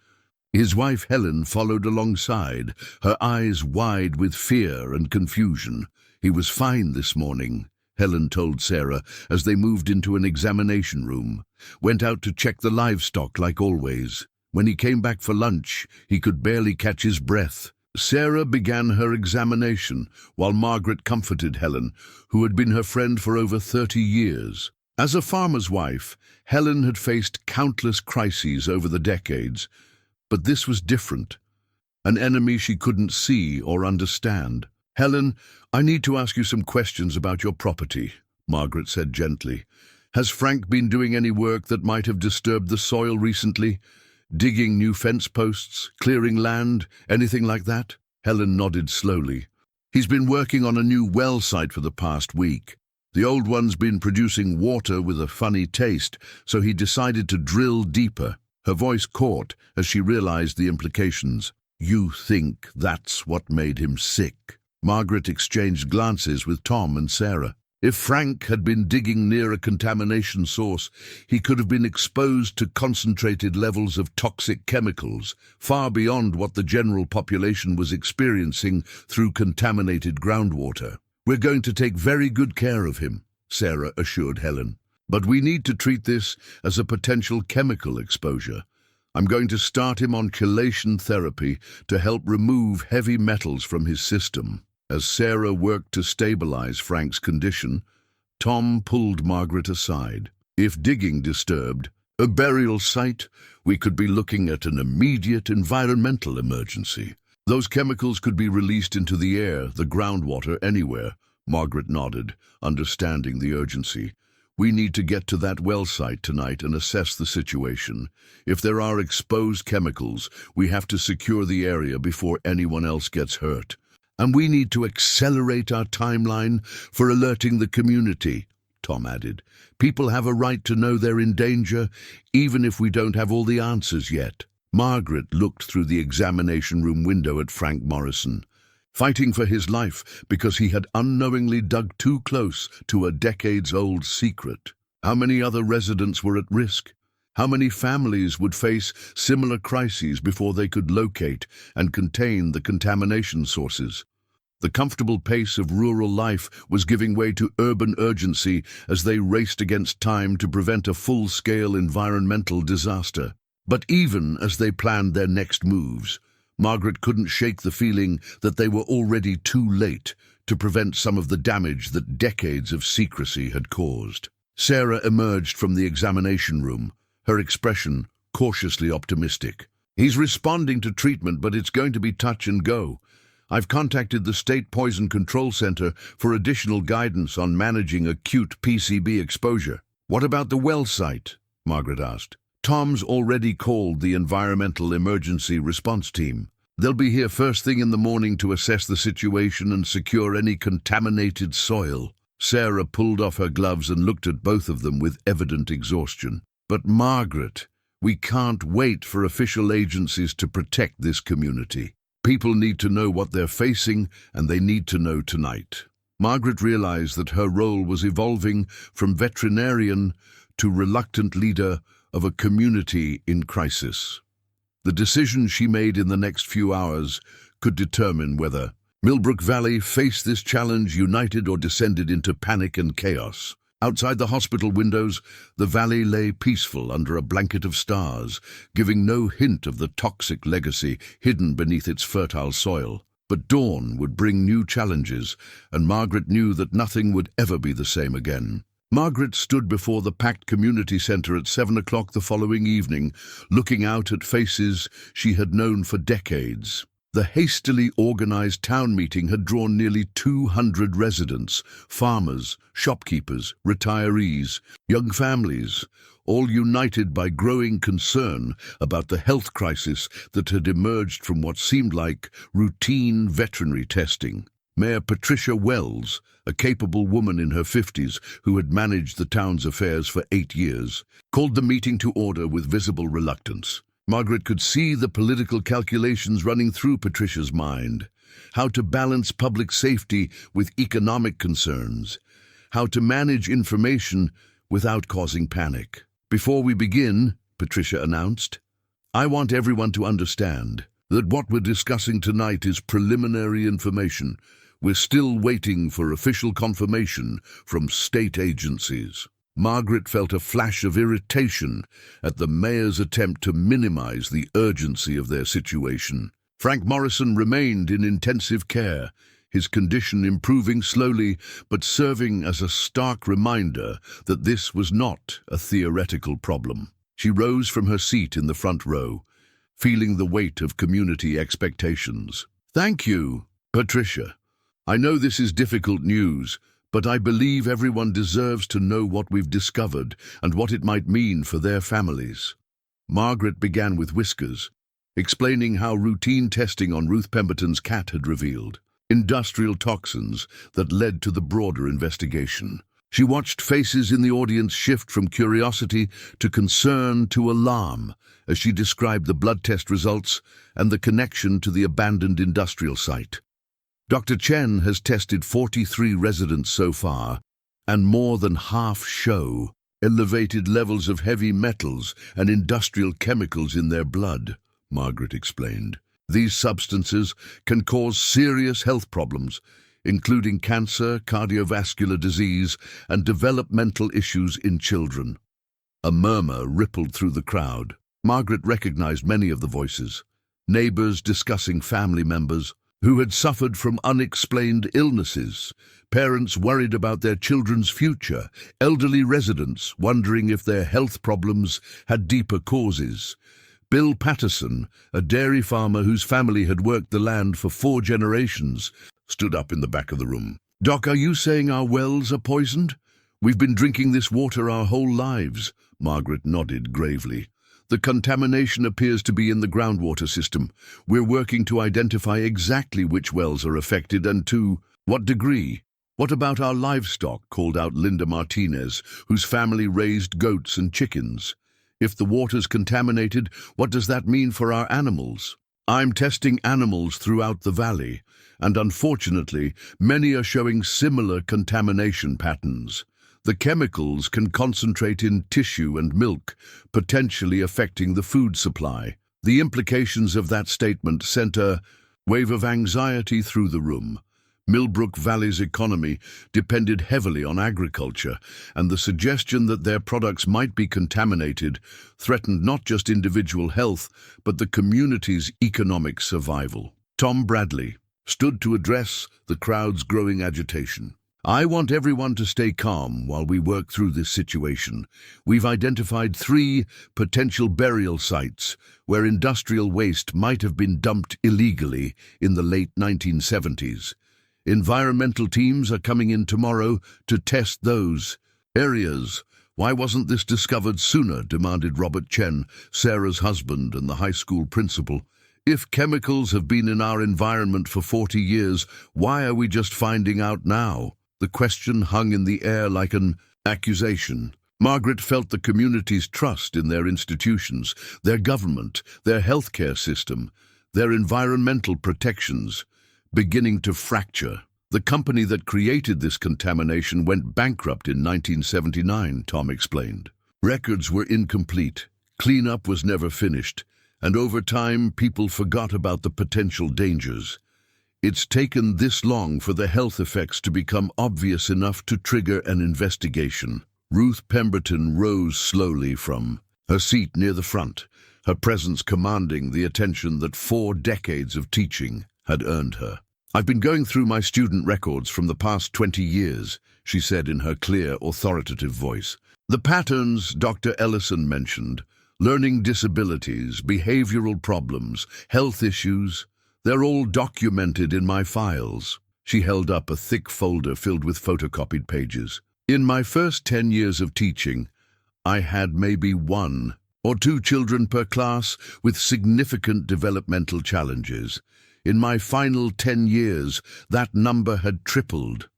His wife Helen followed alongside, her eyes wide with fear and confusion. "He was fine this morning," Helen told Sarah as they moved into an examination room. "Went out to check the livestock like always. When he came back for lunch, he could barely catch his breath." Sarah began her examination, while Margaret comforted Helen, who had been her friend for over 30 years. As a farmer's wife, Helen had faced countless crises over the decades, but this was different. An enemy she couldn't see or understand. "Helen, I need to ask you some questions about your property," Margaret said gently. "Has Frank been doing any work that might have disturbed the soil recently? Digging new fence posts, clearing land, anything like that?" Helen nodded slowly. "He's been working on a new well site for the past week. The old one's been producing water with a funny taste, so he decided to drill deeper." Her voice caught as she realized the implications. "You think that's what made him sick?" Margaret exchanged glances with Tom and Sarah. If Frank had been digging near a contamination source, he could have been exposed to concentrated levels of toxic chemicals, far beyond what the general population was experiencing through contaminated groundwater. "We're going to take very good care of him," Sarah assured Helen. "But we need to treat this as a potential chemical exposure. I'm going to start him on chelation therapy to help remove heavy metals from his system." As Sarah worked to stabilize Frank's condition, Tom pulled Margaret aside. "If digging disturbed a burial site, we could be looking at an immediate environmental emergency. Those chemicals could be released into the air, the groundwater, anywhere." Margaret nodded, understanding the urgency. "We need to get to that well site tonight and assess the situation. If there are exposed chemicals, we have to secure the area before anyone else gets hurt. And we need to accelerate our timeline for alerting the community," Tom added. "People have a right to know they're in danger, even if we don't have all the answers yet." Margaret looked through the examination room window at Frank Morrison, fighting for his life because he had unknowingly dug too close to a decades-old secret. How many other residents were at risk? How many families would face similar crises before they could locate and contain the contamination sources? The comfortable pace of rural life was giving way to urban urgency as they raced against time to prevent a full-scale environmental disaster. But even as they planned their next moves, Margaret couldn't shake the feeling that they were already too late to prevent some of the damage that decades of secrecy had caused. Sarah emerged from the examination room, her expression cautiously optimistic. "He's responding to treatment, but it's going to be touch and go. I've contacted the State Poison Control Center for additional guidance on managing acute PCB exposure." "What about the well site?" Margaret asked. "Tom's already called the Environmental Emergency Response Team. They'll be here first thing in the morning to assess the situation and secure any contaminated soil." Sarah pulled off her gloves and looked at both of them with evident exhaustion. "But Margaret, we can't wait for official agencies to protect this community. People need to know what they're facing, and they need to know tonight." Margaret realized that her role was evolving from veterinarian to reluctant leader of a community in crisis. The decisions she made in the next few hours could determine whether Millbrook Valley faced this challenge united or descended into panic and chaos. Outside the hospital windows, the valley lay peaceful under a blanket of stars, giving no hint of the toxic legacy hidden beneath its fertile soil. But dawn would bring new challenges, and Margaret knew that nothing would ever be the same again. Margaret stood before the packed community centre at 7 o'clock the following evening, looking out at faces she had known for decades. The hastily organised town meeting had drawn nearly 200 residents, farmers, shopkeepers, retirees, young families, all united by growing concern about the health crisis that had emerged from what seemed like routine veterinary testing. Mayor Patricia Wells, a capable woman in her 50s who had managed the town's affairs for 8 years, called the meeting to order with visible reluctance. Margaret could see the political calculations running through Patricia's mind. How to balance public safety with economic concerns. How to manage information without causing panic. "Before we begin," Patricia announced, "I want everyone to understand that what we're discussing tonight is preliminary information. We're still waiting for official confirmation from state agencies." Margaret felt a flash of irritation at the mayor's attempt to minimize the urgency of their situation. Frank Morrison remained in intensive care, his condition improving slowly but serving as a stark reminder that this was not a theoretical problem. She rose from her seat in the front row, feeling the weight of community expectations. "Thank you, Patricia. I know this is difficult news, but I believe everyone deserves to know what we've discovered and what it might mean for their families." Margaret began with Whiskers, explaining how routine testing on Ruth Pemberton's cat had revealed industrial toxins that led to the broader investigation. She watched faces in the audience shift from curiosity to concern to alarm as she described the blood test results and the connection to the abandoned industrial site. Dr. Chen has tested 43 residents so far, and more than half show elevated levels of heavy metals and industrial chemicals in their blood, Margaret explained. These substances can cause serious health problems, including cancer, cardiovascular disease, and developmental issues in children. A murmur rippled through the crowd. Margaret recognized many of the voices. Neighbors discussing family members who had suffered from unexplained illnesses, parents worried about their children's future, elderly residents wondering if their health problems had deeper causes. Bill Patterson, a dairy farmer whose family had worked the land for 4 generations, stood up in the back of the room. "Doc, are you saying our wells are poisoned? We've been drinking this water our whole lives." Margaret nodded gravely. "The contamination appears to be in the groundwater system. We're working to identify exactly which wells are affected and to what degree." "What about our livestock?" called out Linda Martinez, whose family raised goats and chickens. "If the water's contaminated, what does that mean for our animals?" "I'm testing animals throughout the valley, and unfortunately, many are showing similar contamination patterns. The chemicals can concentrate in tissue and milk, potentially affecting the food supply." The implications of that statement sent a wave of anxiety through the room. Millbrook Valley's economy depended heavily on agriculture, and the suggestion that their products might be contaminated threatened not just individual health, but the community's economic survival. Tom Bradley stood to address the crowd's growing agitation. "I want everyone to stay calm while we work through this situation. We've identified 3 potential burial sites where industrial waste might have been dumped illegally in the late 1970s. Environmental teams are coming in tomorrow to test those areas." "Why wasn't this discovered sooner?" demanded Robert Chen, Sarah's husband and the high school principal. "If chemicals have been in our environment for 40 years, why are we just finding out now?" The question hung in the air like an accusation. Margaret felt the community's trust in their institutions, their government, their healthcare system, their environmental protections, beginning to fracture. "The company that created this contamination went bankrupt in 1979, Tom explained. "Records were incomplete. Cleanup was never finished, and over time people forgot about the potential dangers. It's taken this long for the health effects to become obvious enough to trigger an investigation. Ruth Pemberton rose slowly from her seat near the front, her presence commanding the attention that 4 decades of teaching had earned her. "I've been going through my student records from the past 20 years, she said in her clear, authoritative voice. "The patterns Dr. Ellison mentioned, learning disabilities, behavioral problems, health issues, they're all documented in my files." She held up a thick folder filled with photocopied pages. "In my first 10 years of teaching, I had maybe 1 or 2 children per class with significant developmental challenges. In my final 10 years, that number had tripled."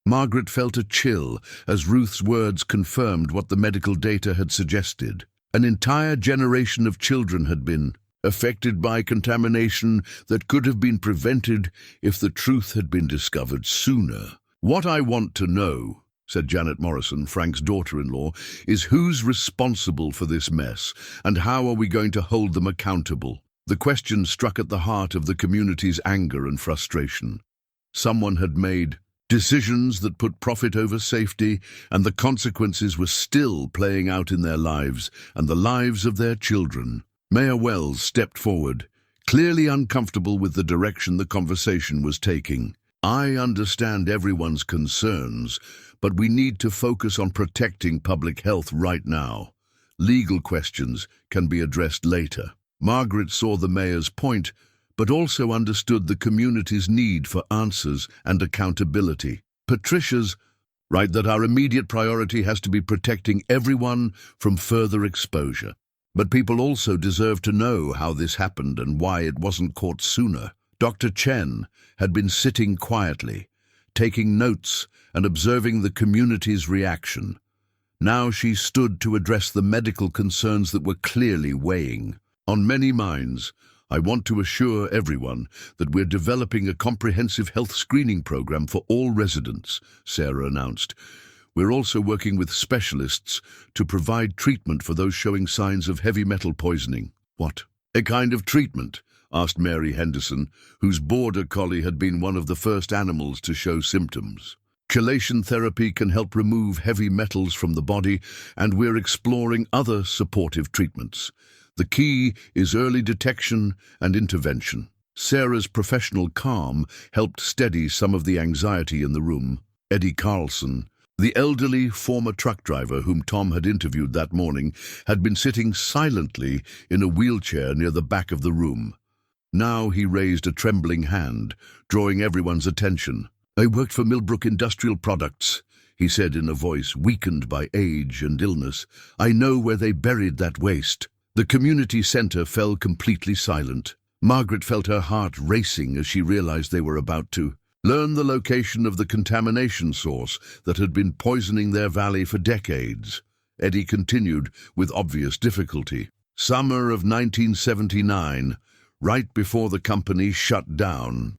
Margaret felt a chill as Ruth's words confirmed what the medical data had suggested. An entire generation of children had been affected by contamination that could have been prevented if the truth had been discovered sooner. "What I want to know," said Janet Morrison, Frank's daughter-in-law, "is who's responsible for this mess, and how are we going to hold them accountable?" The question struck at the heart of the community's anger and frustration. Someone had made decisions that put profit over safety, and the consequences were still playing out in their lives and the lives of their children. Mayor Wells stepped forward, clearly uncomfortable with the direction the conversation was taking. "I understand everyone's concerns, but we need to focus on protecting public health right now. Legal questions can be addressed later." Margaret saw the mayor's point, but also understood the community's need for answers and accountability. "Patricia's right that our immediate priority has to be protecting everyone from further exposure. But people also deserve to know how this happened and why it wasn't caught sooner." Dr. Chen had been sitting quietly, taking notes and observing the community's reaction. Now she stood to address the medical concerns that were clearly weighing on many minds. "I want to assure everyone that we're developing a comprehensive health screening program for all residents," Sarah announced. "We're also working with specialists to provide treatment for those showing signs of heavy metal poisoning." "What a kind of treatment?" asked Mary Henderson, whose border collie had been one of the first animals to show symptoms. "Chelation therapy can help remove heavy metals from the body, and we're exploring other supportive treatments. The key is early detection and intervention." Sarah's professional calm helped steady some of the anxiety in the room. Eddie Carlson, the elderly former truck driver whom Tom had interviewed that morning, had been sitting silently in a wheelchair near the back of the room. Now he raised a trembling hand, drawing everyone's attention. "I worked for Millbrook Industrial Products," he said in a voice weakened by age and illness. "I know where they buried that waste." The community center fell completely silent. Margaret felt her heart racing as she realized they were about to learn the location of the contamination source that had been poisoning their valley for decades. Eddie continued with obvious difficulty. "Summer of 1979, right before the company shut down.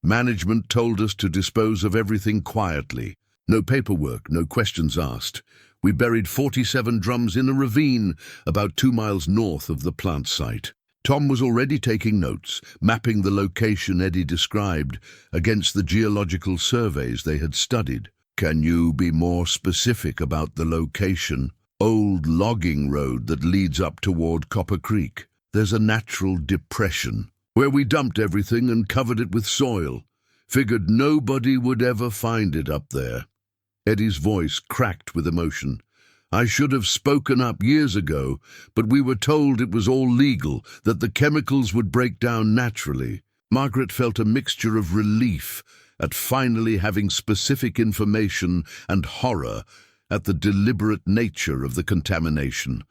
Management told us to dispose of everything quietly. No paperwork, no questions asked. We buried 47 drums in a ravine about 2 miles north of the plant site." Tom was already taking notes, mapping the location Eddie described against the geological surveys they had studied. "Can you be more specific about the location?" "Old logging road that leads up toward Copper Creek. There's a natural depression where we dumped everything and covered it with soil. Figured nobody would ever find it up there." Eddie's voice cracked with emotion. "I should have spoken up years ago, but we were told it was all legal, that the chemicals would break down naturally." Margaret felt a mixture of relief at finally having specific information and horror at the deliberate nature of the contamination.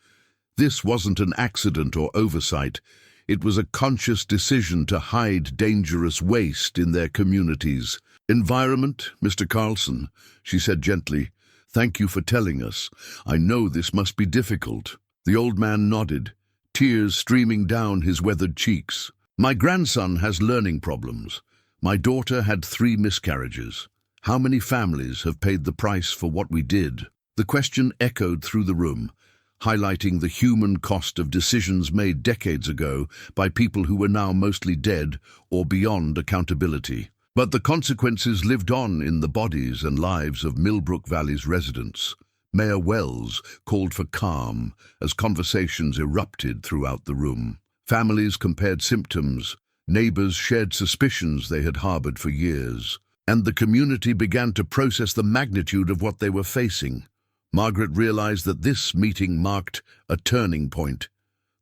This wasn't an accident or oversight. It was a conscious decision to hide dangerous waste in their communities. "Environment, Mr. Carlson," she said gently. "Thank you for telling us. I know this must be difficult." The old man nodded, tears streaming down his weathered cheeks. "My grandson has learning problems. My daughter had 3 miscarriages. How many families have paid the price for what we did?" The question echoed through the room. highlighting the human cost of decisions made decades ago by people who were now mostly dead or beyond accountability. But the consequences lived on in the bodies and lives of Millbrook Valley's residents. Mayor Wells called for calm as conversations erupted throughout the room. Families compared symptoms, neighbors shared suspicions they had harbored for years, and the community began to process the magnitude of what they were facing. Margaret realized that this meeting marked a turning point.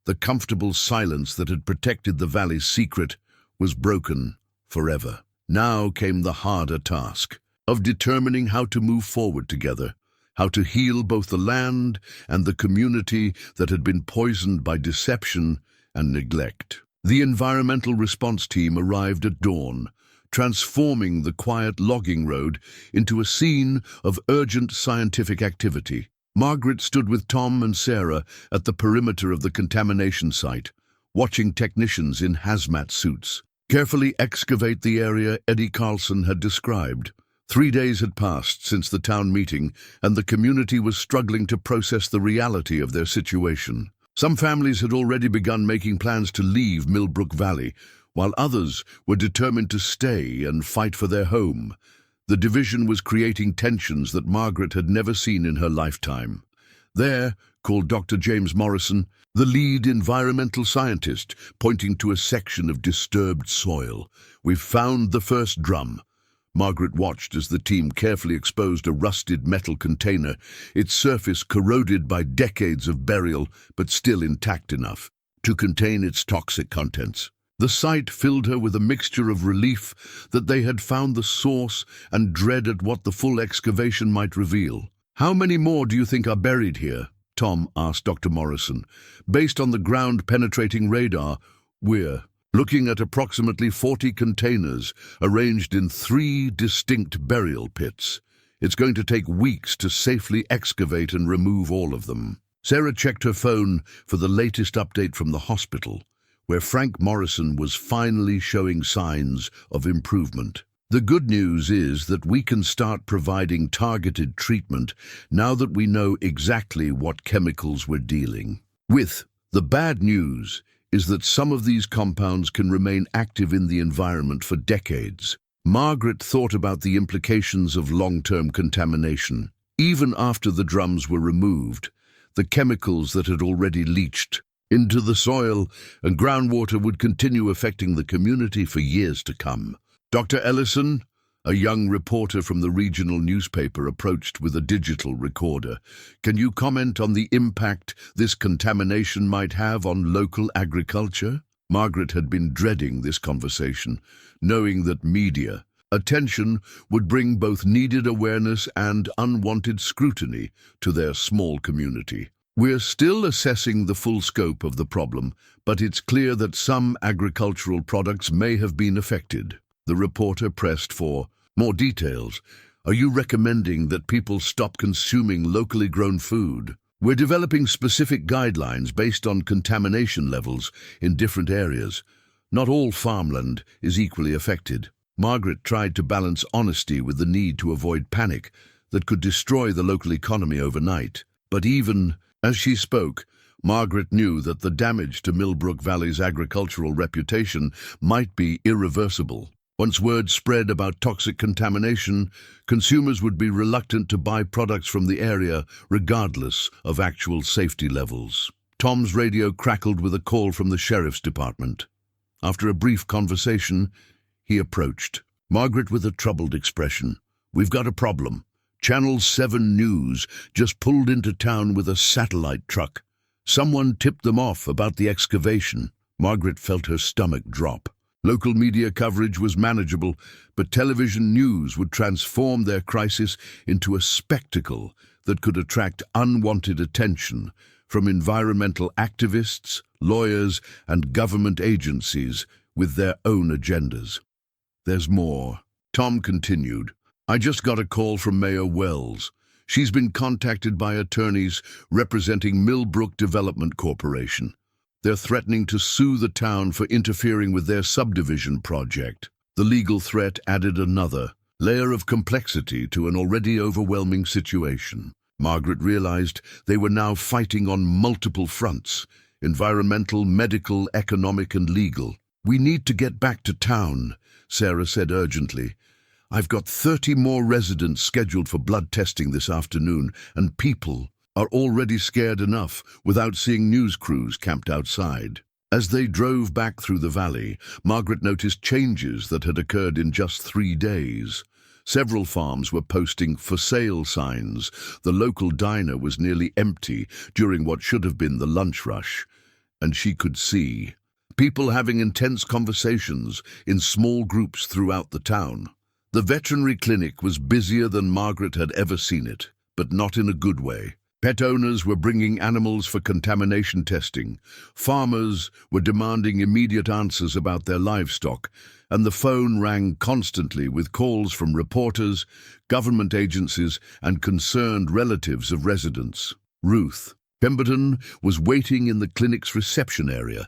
The comfortable silence that had protected the valley's secret was broken forever. Now came the harder task of determining how to move forward together, how to heal both the land and the community that had been poisoned by deception and neglect. The environmental response team arrived at dawn, transforming the quiet logging road into a scene of urgent scientific activity. Margaret stood with Tom and Sarah at the perimeter of the contamination site, watching technicians in hazmat suits carefully excavate the area Eddie Carlson had described. 3 days had passed since the town meeting, and the community was struggling to process the reality of their situation. Some families had already begun making plans to leave Millbrook Valley, while others were determined to stay and fight for their home. The division was creating tensions that Margaret had never seen in her lifetime. There, called Dr. James Morrison, the lead environmental scientist, pointing to a section of disturbed soil. "We've found the first drum." Margaret watched as the team carefully exposed a rusted metal container, its surface corroded by decades of burial, but still intact enough to contain its toxic contents. The sight filled her with a mixture of relief that they had found the source and dread at what the full excavation might reveal. "How many more do you think are buried here?" Tom asked Dr. Morrison. "Based on the ground-penetrating radar, we're looking at approximately 40 containers arranged in 3 distinct burial pits. It's going to take weeks to safely excavate and remove all of them." Sarah checked her phone for the latest update from the hospital, where Frank Morrison was finally showing signs of improvement. "The good news is that we can start providing targeted treatment now that we know exactly what chemicals we're dealing with. The bad news is that some of these compounds can remain active in the environment for decades." Margaret thought about the implications of long-term contamination. Even after the drums were removed, the chemicals that had already leached into the soil and groundwater would continue affecting the community for years to come. Dr. Ellison, a young reporter from the regional newspaper, approached with a digital recorder. "Can you comment on the impact this contamination might have on local agriculture?" Margaret had been dreading this conversation, knowing that media attention would bring both needed awareness and unwanted scrutiny to their small community. "We're still assessing the full scope of the problem, but it's clear that some agricultural products may have been affected." The reporter pressed for more details. "Are you recommending that people stop consuming locally grown food?" "We're developing specific guidelines based on contamination levels in different areas. Not all farmland is equally affected." Margaret tried to balance honesty with the need to avoid panic that could destroy the local economy overnight. But even as she spoke, Margaret knew that the damage to Millbrook Valley's agricultural reputation might be irreversible. Once word spread about toxic contamination, consumers would be reluctant to buy products from the area regardless of actual safety levels. Tom's radio crackled with a call from the sheriff's department. After a brief conversation, he approached Margaret with a troubled expression. "We've got a problem. Channel 7 News just pulled into town with a satellite truck. Someone tipped them off about the excavation." Margaret felt her stomach drop. Local media coverage was manageable, but television news would transform their crisis into a spectacle that could attract unwanted attention from environmental activists, lawyers, and government agencies with their own agendas. "There's more," Tom continued. "I just got a call from Mayor Wells. She's been contacted by attorneys representing Millbrook Development Corporation. They're threatening to sue the town for interfering with their subdivision project." The legal threat added another layer of complexity to an already overwhelming situation. Margaret realized they were now fighting on multiple fronts: environmental, medical, economic, and legal. "We need to get back to town," Sarah said urgently. "I've got 30 more residents scheduled for blood testing this afternoon, and people are already scared enough without seeing news crews camped outside." As they drove back through the valley, Margaret noticed changes that had occurred in just 3 days. Several farms were posting "for sale" signs. The local diner was nearly empty during what should have been the lunch rush. And she could see people having intense conversations in small groups throughout the town. The veterinary clinic was busier than Margaret had ever seen it, but not in a good way. Pet owners were bringing animals for contamination testing. Farmers were demanding immediate answers about their livestock, and the phone rang constantly with calls from reporters, government agencies, and concerned relatives of residents. Ruth Pemberton was waiting in the clinic's reception area,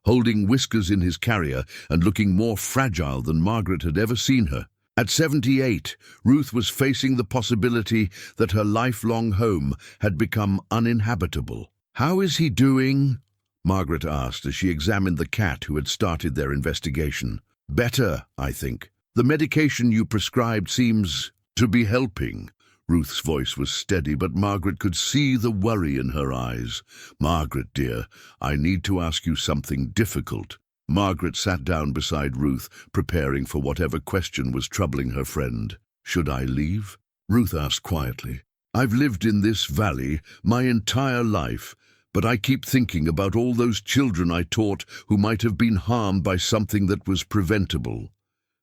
holding Whiskers in his carrier and looking more fragile than Margaret had ever seen her. At 78, Ruth was facing the possibility that her lifelong home had become uninhabitable. "How is he doing?" Margaret asked as she examined the cat who had started their investigation. "Better, I think. The medication you prescribed seems to be helping." Ruth's voice was steady, but Margaret could see the worry in her eyes. "Margaret, dear, I need to ask you something difficult." Margaret sat down beside Ruth, preparing for whatever question was troubling her friend. "Should I leave?" Ruth asked quietly. "I've lived in this valley my entire life, but I keep thinking about all those children I taught who might have been harmed by something that was preventable."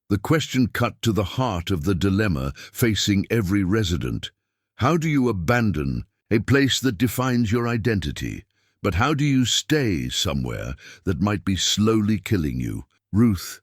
The question cut to the heart of the dilemma facing every resident. How do you abandon a place that defines your identity? But how do you stay somewhere that might be slowly killing you? Ruth,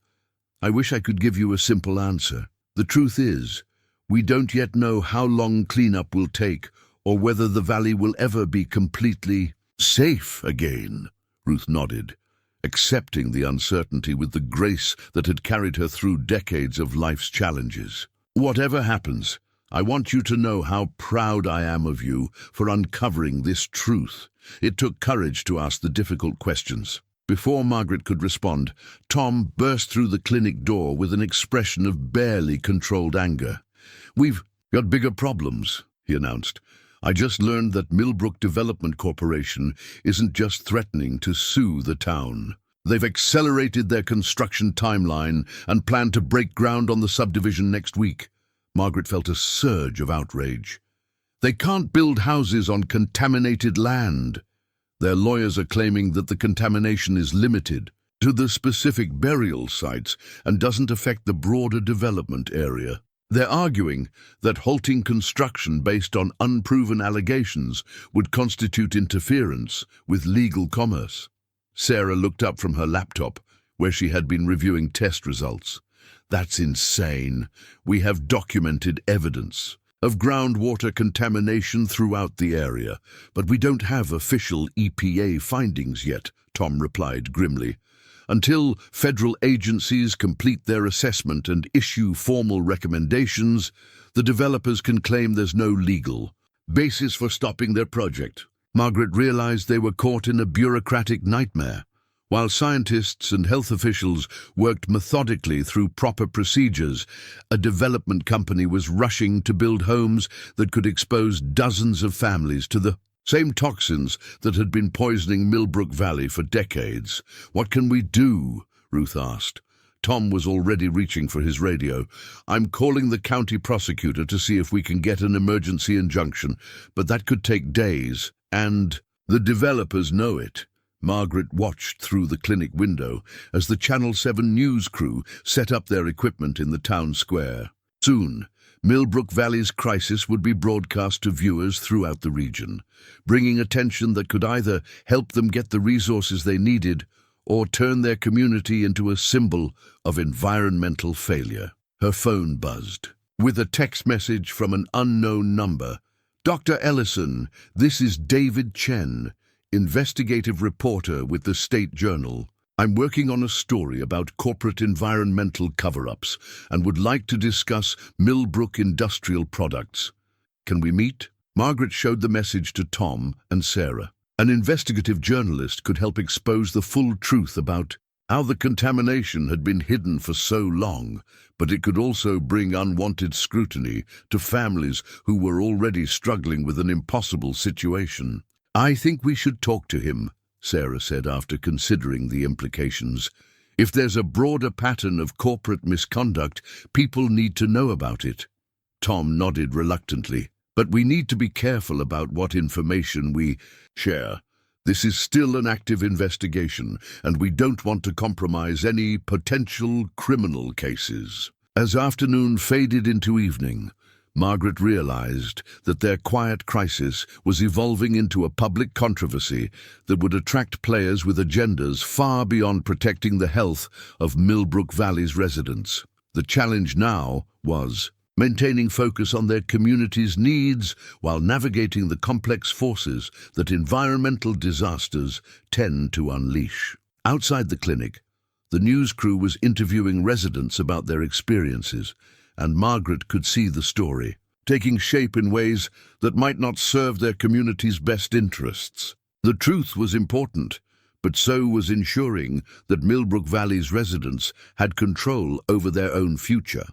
I wish I could give you a simple answer. The truth is, we don't yet know how long cleanup will take or whether the valley will ever be completely safe again. Ruth nodded, accepting the uncertainty with the grace that had carried her through decades of life's challenges. "Whatever happens, I want you to know how proud I am of you for uncovering this truth." It took courage to ask the difficult questions. Before Margaret could respond, Tom burst through the clinic door with an expression of barely controlled anger. "We've got bigger problems," he announced. "I just learned that Millbrook Development Corporation isn't just threatening to sue the town. They've accelerated their construction timeline and plan to break ground on the subdivision next week." Margaret felt a surge of outrage. "They can't build houses on contaminated land. Their lawyers are claiming that the contamination is limited to the specific burial sites and doesn't affect the broader development area. They're arguing that halting construction based on unproven allegations would constitute interference with legal commerce." Sarah looked up from her laptop, where she had been reviewing test results. "That's insane. We have documented evidence of groundwater contamination throughout the area, but we don't have official EPA findings yet," Tom replied grimly. "Until federal agencies complete their assessment and issue formal recommendations, the developers can claim there's no legal basis for stopping their project." Margaret realized they were caught in a bureaucratic nightmare. While scientists and health officials worked methodically through proper procedures, a development company was rushing to build homes that could expose dozens of families to the same toxins that had been poisoning Millbrook Valley for decades. "What can we do?" Ruth asked. Tom was already reaching for his radio. "I'm calling the county prosecutor to see if we can get an emergency injunction, but that could take days, and the developers know it." Margaret watched through the clinic window as the Channel 7 news crew set up their equipment in the town square. Soon, Millbrook Valley's crisis would be broadcast to viewers throughout the region, bringing attention that could either help them get the resources they needed or turn their community into a symbol of environmental failure. Her phone buzzed with a text message from an unknown number. "Dr. Ellison, this is David Chen, investigative reporter with the State Journal. I'm working on a story about corporate environmental cover-ups and would like to discuss Millbrook Industrial Products. Can we meet?" Margaret showed the message to Tom and Sarah. An investigative journalist could help expose the full truth about how the contamination had been hidden for so long, but it could also bring unwanted scrutiny to families who were already struggling with an impossible situation. "I think we should talk to him," Sarah said after considering the implications. "If there's a broader pattern of corporate misconduct, people need to know about it." Tom nodded reluctantly. "But we need to be careful about what information we share. This is still an active investigation, and we don't want to compromise any potential criminal cases." As afternoon faded into evening, Margaret realized that their quiet crisis was evolving into a public controversy that would attract players with agendas far beyond protecting the health of Millbrook Valley's residents. The challenge now was maintaining focus on their community's needs while navigating the complex forces that environmental disasters tend to unleash. Outside the clinic, the news crew was interviewing residents about their experiences, and Margaret could see the story taking shape in ways that might not serve their community's best interests. The truth was important, but so was ensuring that Millbrook Valley's residents had control over their own future.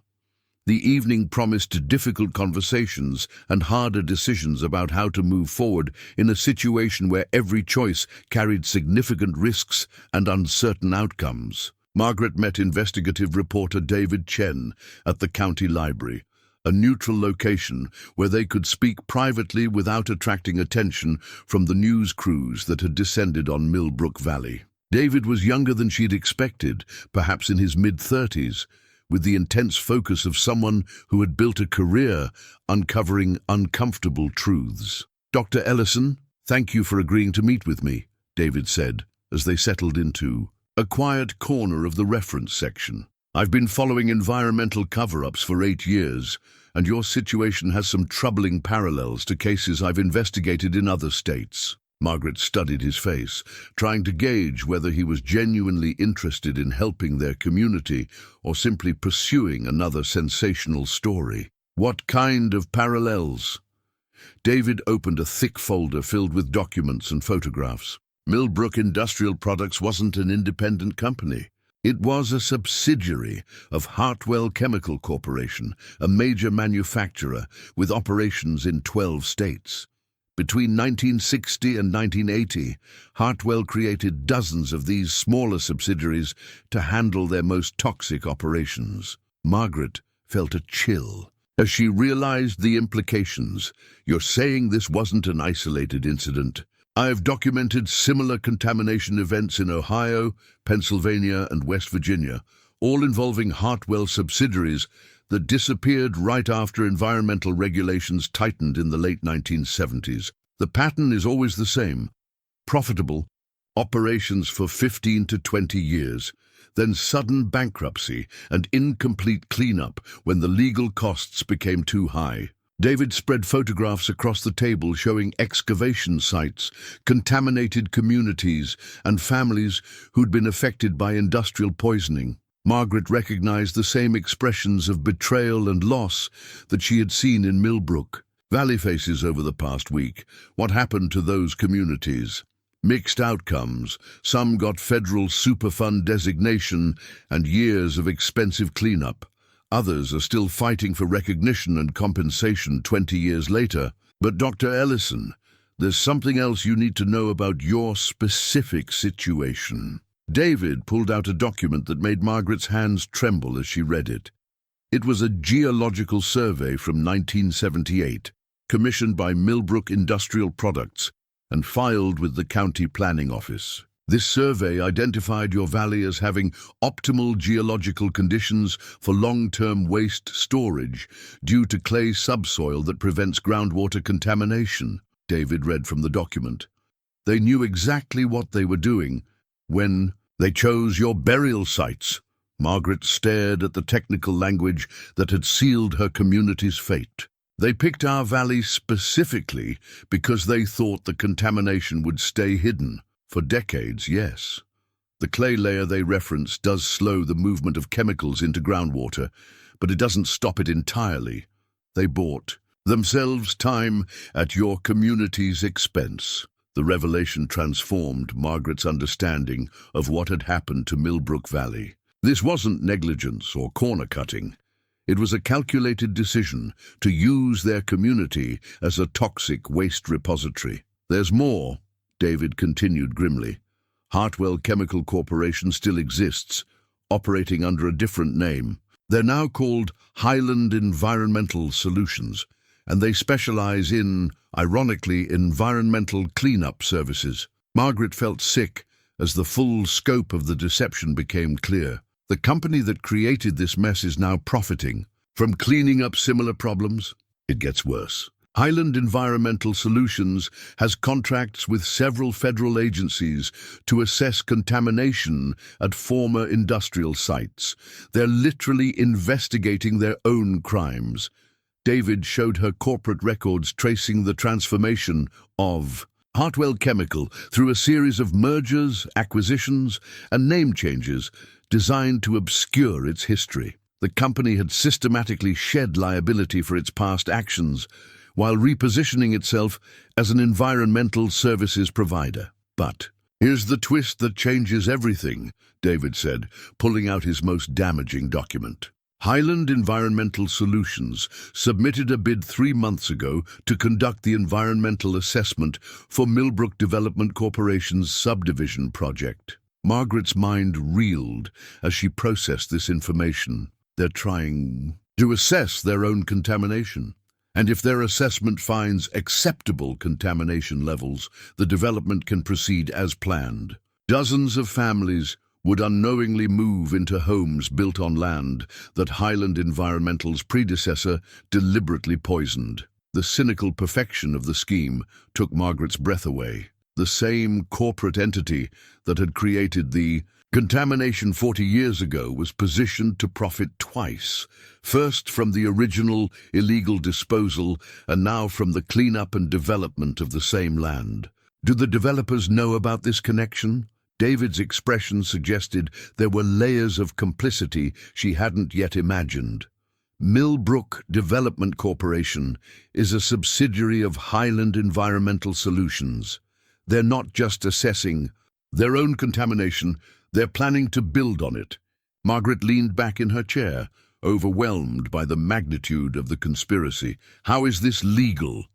The evening promised difficult conversations and harder decisions about how to move forward in a situation where every choice carried significant risks and uncertain outcomes. Margaret met investigative reporter David Chen at the county library, a neutral location where they could speak privately without attracting attention from the news crews that had descended on Millbrook Valley. David was younger than she'd expected, perhaps in his mid-30s, with the intense focus of someone who had built a career uncovering uncomfortable truths. "Dr. Ellison, thank you for agreeing to meet with me," David said, as they settled into a quiet corner of the reference section. "I've been following environmental cover-ups for 8 years, and your situation has some troubling parallels to cases I've investigated in other states." Margaret studied his face, trying to gauge whether he was genuinely interested in helping their community or simply pursuing another sensational story. "What kind of parallels?" David opened a thick folder filled with documents and photographs. Millbrook Industrial Products wasn't an independent company. It was a subsidiary of Hartwell Chemical Corporation, a major manufacturer with operations in 12 states. Between 1960 and 1980, Hartwell created dozens of these smaller subsidiaries to handle their most toxic operations. Margaret felt a chill as she realized the implications. "You're saying this wasn't an isolated incident?" "I've documented similar contamination events in Ohio, Pennsylvania, and West Virginia, all involving Hartwell subsidiaries that disappeared right after environmental regulations tightened in the late 1970s. The pattern is always the same: profitable operations for 15 to 20 years, then sudden bankruptcy and incomplete cleanup when the legal costs became too high. David spread photographs across the table showing excavation sites, contaminated communities, and families who'd been affected by industrial poisoning. Margaret recognized the same expressions of betrayal and loss that she had seen in Millbrook. Valley faces over the past week. What happened to those communities? Mixed outcomes. Some got federal Superfund designation and years of expensive cleanup. Others are still fighting for recognition and compensation 20 years later. But Dr. Ellison, there's something else you need to know about your specific situation. David pulled out a document that made Margaret's hands tremble as she read it. It was a geological survey from 1978, commissioned by Millbrook Industrial Products and filed with the County Planning Office. This survey identified your valley as having optimal geological conditions for long-term waste storage due to clay subsoil that prevents groundwater contamination, David read from the document. They knew exactly what they were doing when they chose your burial sites. Margaret stared at the technical language that had sealed her community's fate. They picked our valley specifically because they thought the contamination would stay hidden. For decades, yes. The clay layer they reference does slow the movement of chemicals into groundwater, but it doesn't stop it entirely. They bought themselves time at your community's expense. The revelation transformed Margaret's understanding of what had happened to Millbrook Valley. This wasn't negligence or corner-cutting. It was a calculated decision to use their community as a toxic waste repository. "There's more," David continued grimly. "Hartwell Chemical Corporation still exists, operating under a different name. They're now called Highland Environmental Solutions, and they specialize in, ironically, environmental cleanup services." Margaret felt sick as the full scope of the deception became clear. The company that created this mess is now profiting from cleaning up similar problems. It gets worse. Highland Environmental Solutions has contracts with several federal agencies to assess contamination at former industrial sites. They're literally investigating their own crimes. David showed her corporate records tracing the transformation of Hartwell Chemical through a series of mergers, acquisitions, and name changes designed to obscure its history. The company had systematically shed liability for its past actions, while repositioning itself as an environmental services provider. "But here's the twist that changes everything," David said, pulling out his most damaging document. Highland Environmental Solutions submitted a bid 3 months ago to conduct the environmental assessment for Millbrook Development Corporation's subdivision project. Margaret's mind reeled as she processed this information. They're trying to assess their own contamination. And if their assessment finds acceptable contamination levels, the development can proceed as planned. Dozens of families would unknowingly move into homes built on land that Highland Environmental's predecessor deliberately poisoned. The cynical perfection of the scheme took Margaret's breath away. The same corporate entity that had created the contamination 40 years ago was positioned to profit twice, first from the original illegal disposal and now from the cleanup and development of the same land. Do the developers know about this connection? David's expression suggested there were layers of complicity she hadn't yet imagined. Millbrook Development Corporation is a subsidiary of Highland Environmental Solutions. They're not just assessing their own contamination, they're planning to build on it. Margaret leaned back in her chair, overwhelmed by the magnitude of the conspiracy. How is this legal?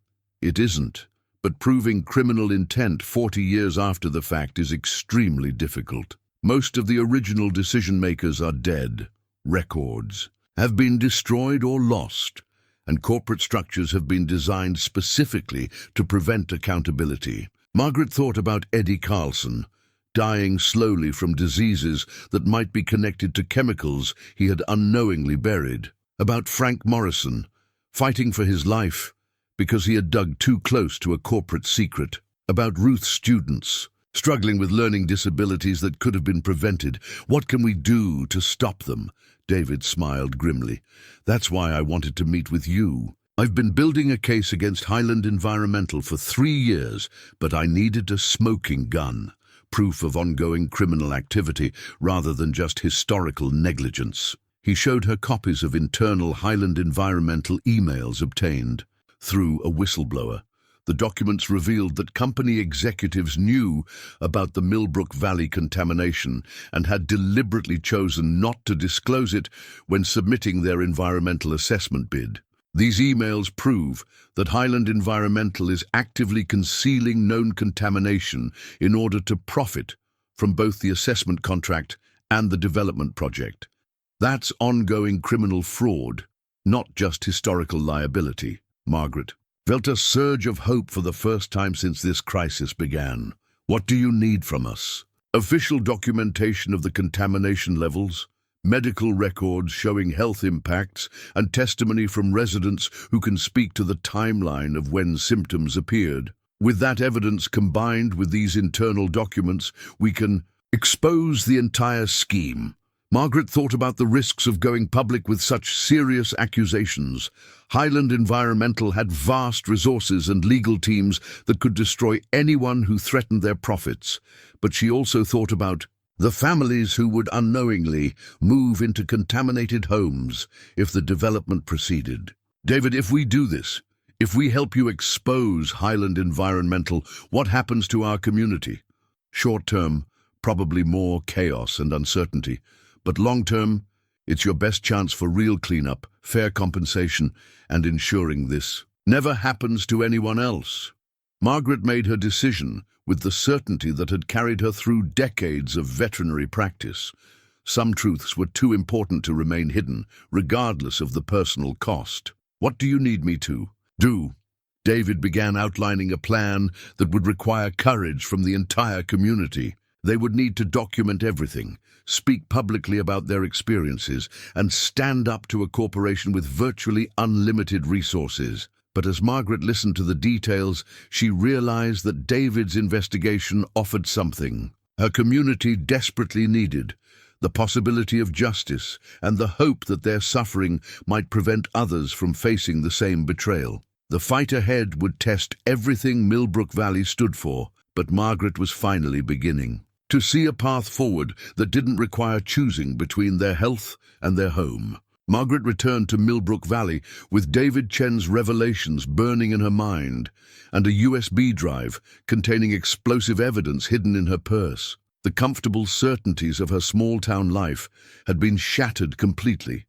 It isn't, but proving criminal intent 40 years after the fact is extremely difficult. Most of the original decision-makers are dead. Records have been destroyed or lost, and corporate structures have been designed specifically to prevent accountability. Margaret thought about Eddie Carlson, dying slowly from diseases that might be connected to chemicals he had unknowingly buried. About Frank Morrison, fighting for his life because he had dug too close to a corporate secret. About Ruth's students, struggling with learning disabilities that could have been prevented. What can we do to stop them? David smiled grimly. That's why I wanted to meet with you. I've been building a case against Highland Environmental for 3 years, but I needed a smoking gun. Proof of ongoing criminal activity rather than just historical negligence. He showed her copies of internal Highland Environmental emails obtained through a whistleblower. The documents revealed that company executives knew about the Millbrook Valley contamination and had deliberately chosen not to disclose it when submitting their environmental assessment bid. These emails prove that Highland Environmental is actively concealing known contamination in order to profit from both the assessment contract and the development project. That's ongoing criminal fraud, not just historical liability. Margaret felt a surge of hope for the first time since this crisis began. What do you need from us? Official documentation of the contamination levels, medical records showing health impacts, and testimony from residents who can speak to the timeline of when symptoms appeared. With that evidence combined with these internal documents, we can expose the entire scheme. Margaret thought about the risks of going public with such serious accusations. Highland Environmental had vast resources and legal teams that could destroy anyone who threatened their profits. But she also thought about the families who would unknowingly move into contaminated homes if the development proceeded. David, if we do this, If we help you expose Highland Environmental, what happens to our community? Short term, probably more chaos and uncertainty. But long term, it's your best chance for real cleanup, fair compensation, and ensuring this never happens to anyone else. Margaret made her decision with the certainty that had carried her through decades of veterinary practice. Some truths were too important to remain hidden, regardless of the personal cost. What do you need me to do? David began outlining a plan that would require courage from the entire community. They would need to document everything, speak publicly about their experiences, and stand up to a corporation with virtually unlimited resources. But as Margaret listened to the details, she realized that David's investigation offered something her community desperately needed: the possibility of justice and the hope that their suffering might prevent others from facing the same betrayal. The fight ahead would test everything Millbrook Valley stood for, but Margaret was finally beginning to see a path forward that didn't require choosing between their health and their home. Margaret returned to Millbrook Valley with David Chen's revelations burning in her mind and a USB drive containing explosive evidence hidden in her purse. The comfortable certainties of her small-town life had been shattered completely,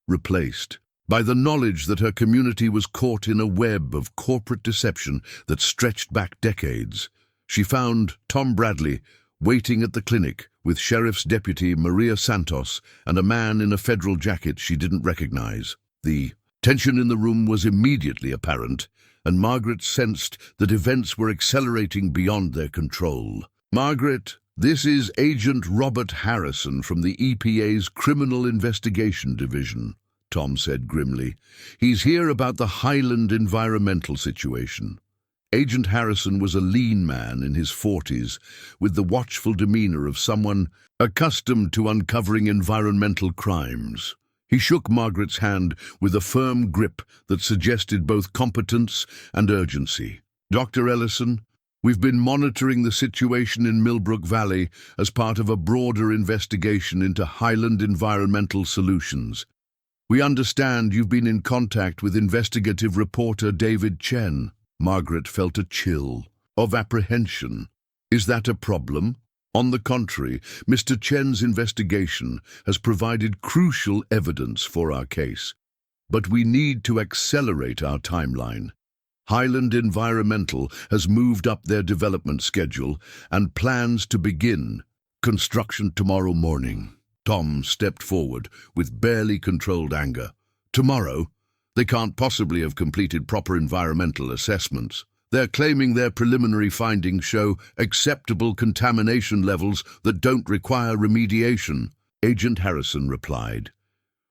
replaced by the knowledge that her community was caught in a web of corporate deception that stretched back decades. She found Tom Bradley waiting at the clinic with Sheriff's Deputy Maria Santos and a man in a federal jacket she didn't recognize. The tension in the room was immediately apparent, and Margaret sensed that events were accelerating beyond their control. "Margaret, this is Agent Robert Harrison from the EPA's Criminal Investigation Division," Tom said grimly. "He's here about the Highland environmental situation." Agent Harrison was a lean man in his 40s, with the watchful demeanor of someone accustomed to uncovering environmental crimes. He shook Margaret's hand with a firm grip that suggested both competence and urgency. "Dr. Ellison, we've been monitoring the situation in Millbrook Valley as part of a broader investigation into Highland Environmental Solutions. We understand you've been in contact with investigative reporter David Chen." Margaret felt a chill of apprehension. "Is that a problem?" "On the contrary, Mr. Chen's investigation has provided crucial evidence for our case. But we need to accelerate our timeline. Highland Environmental has moved up their development schedule and plans to begin construction tomorrow morning." Tom stepped forward with barely controlled anger. "Tomorrow? They can't possibly have completed proper environmental assessments. They're claiming their preliminary findings show acceptable contamination levels that don't require remediation," Agent Harrison replied.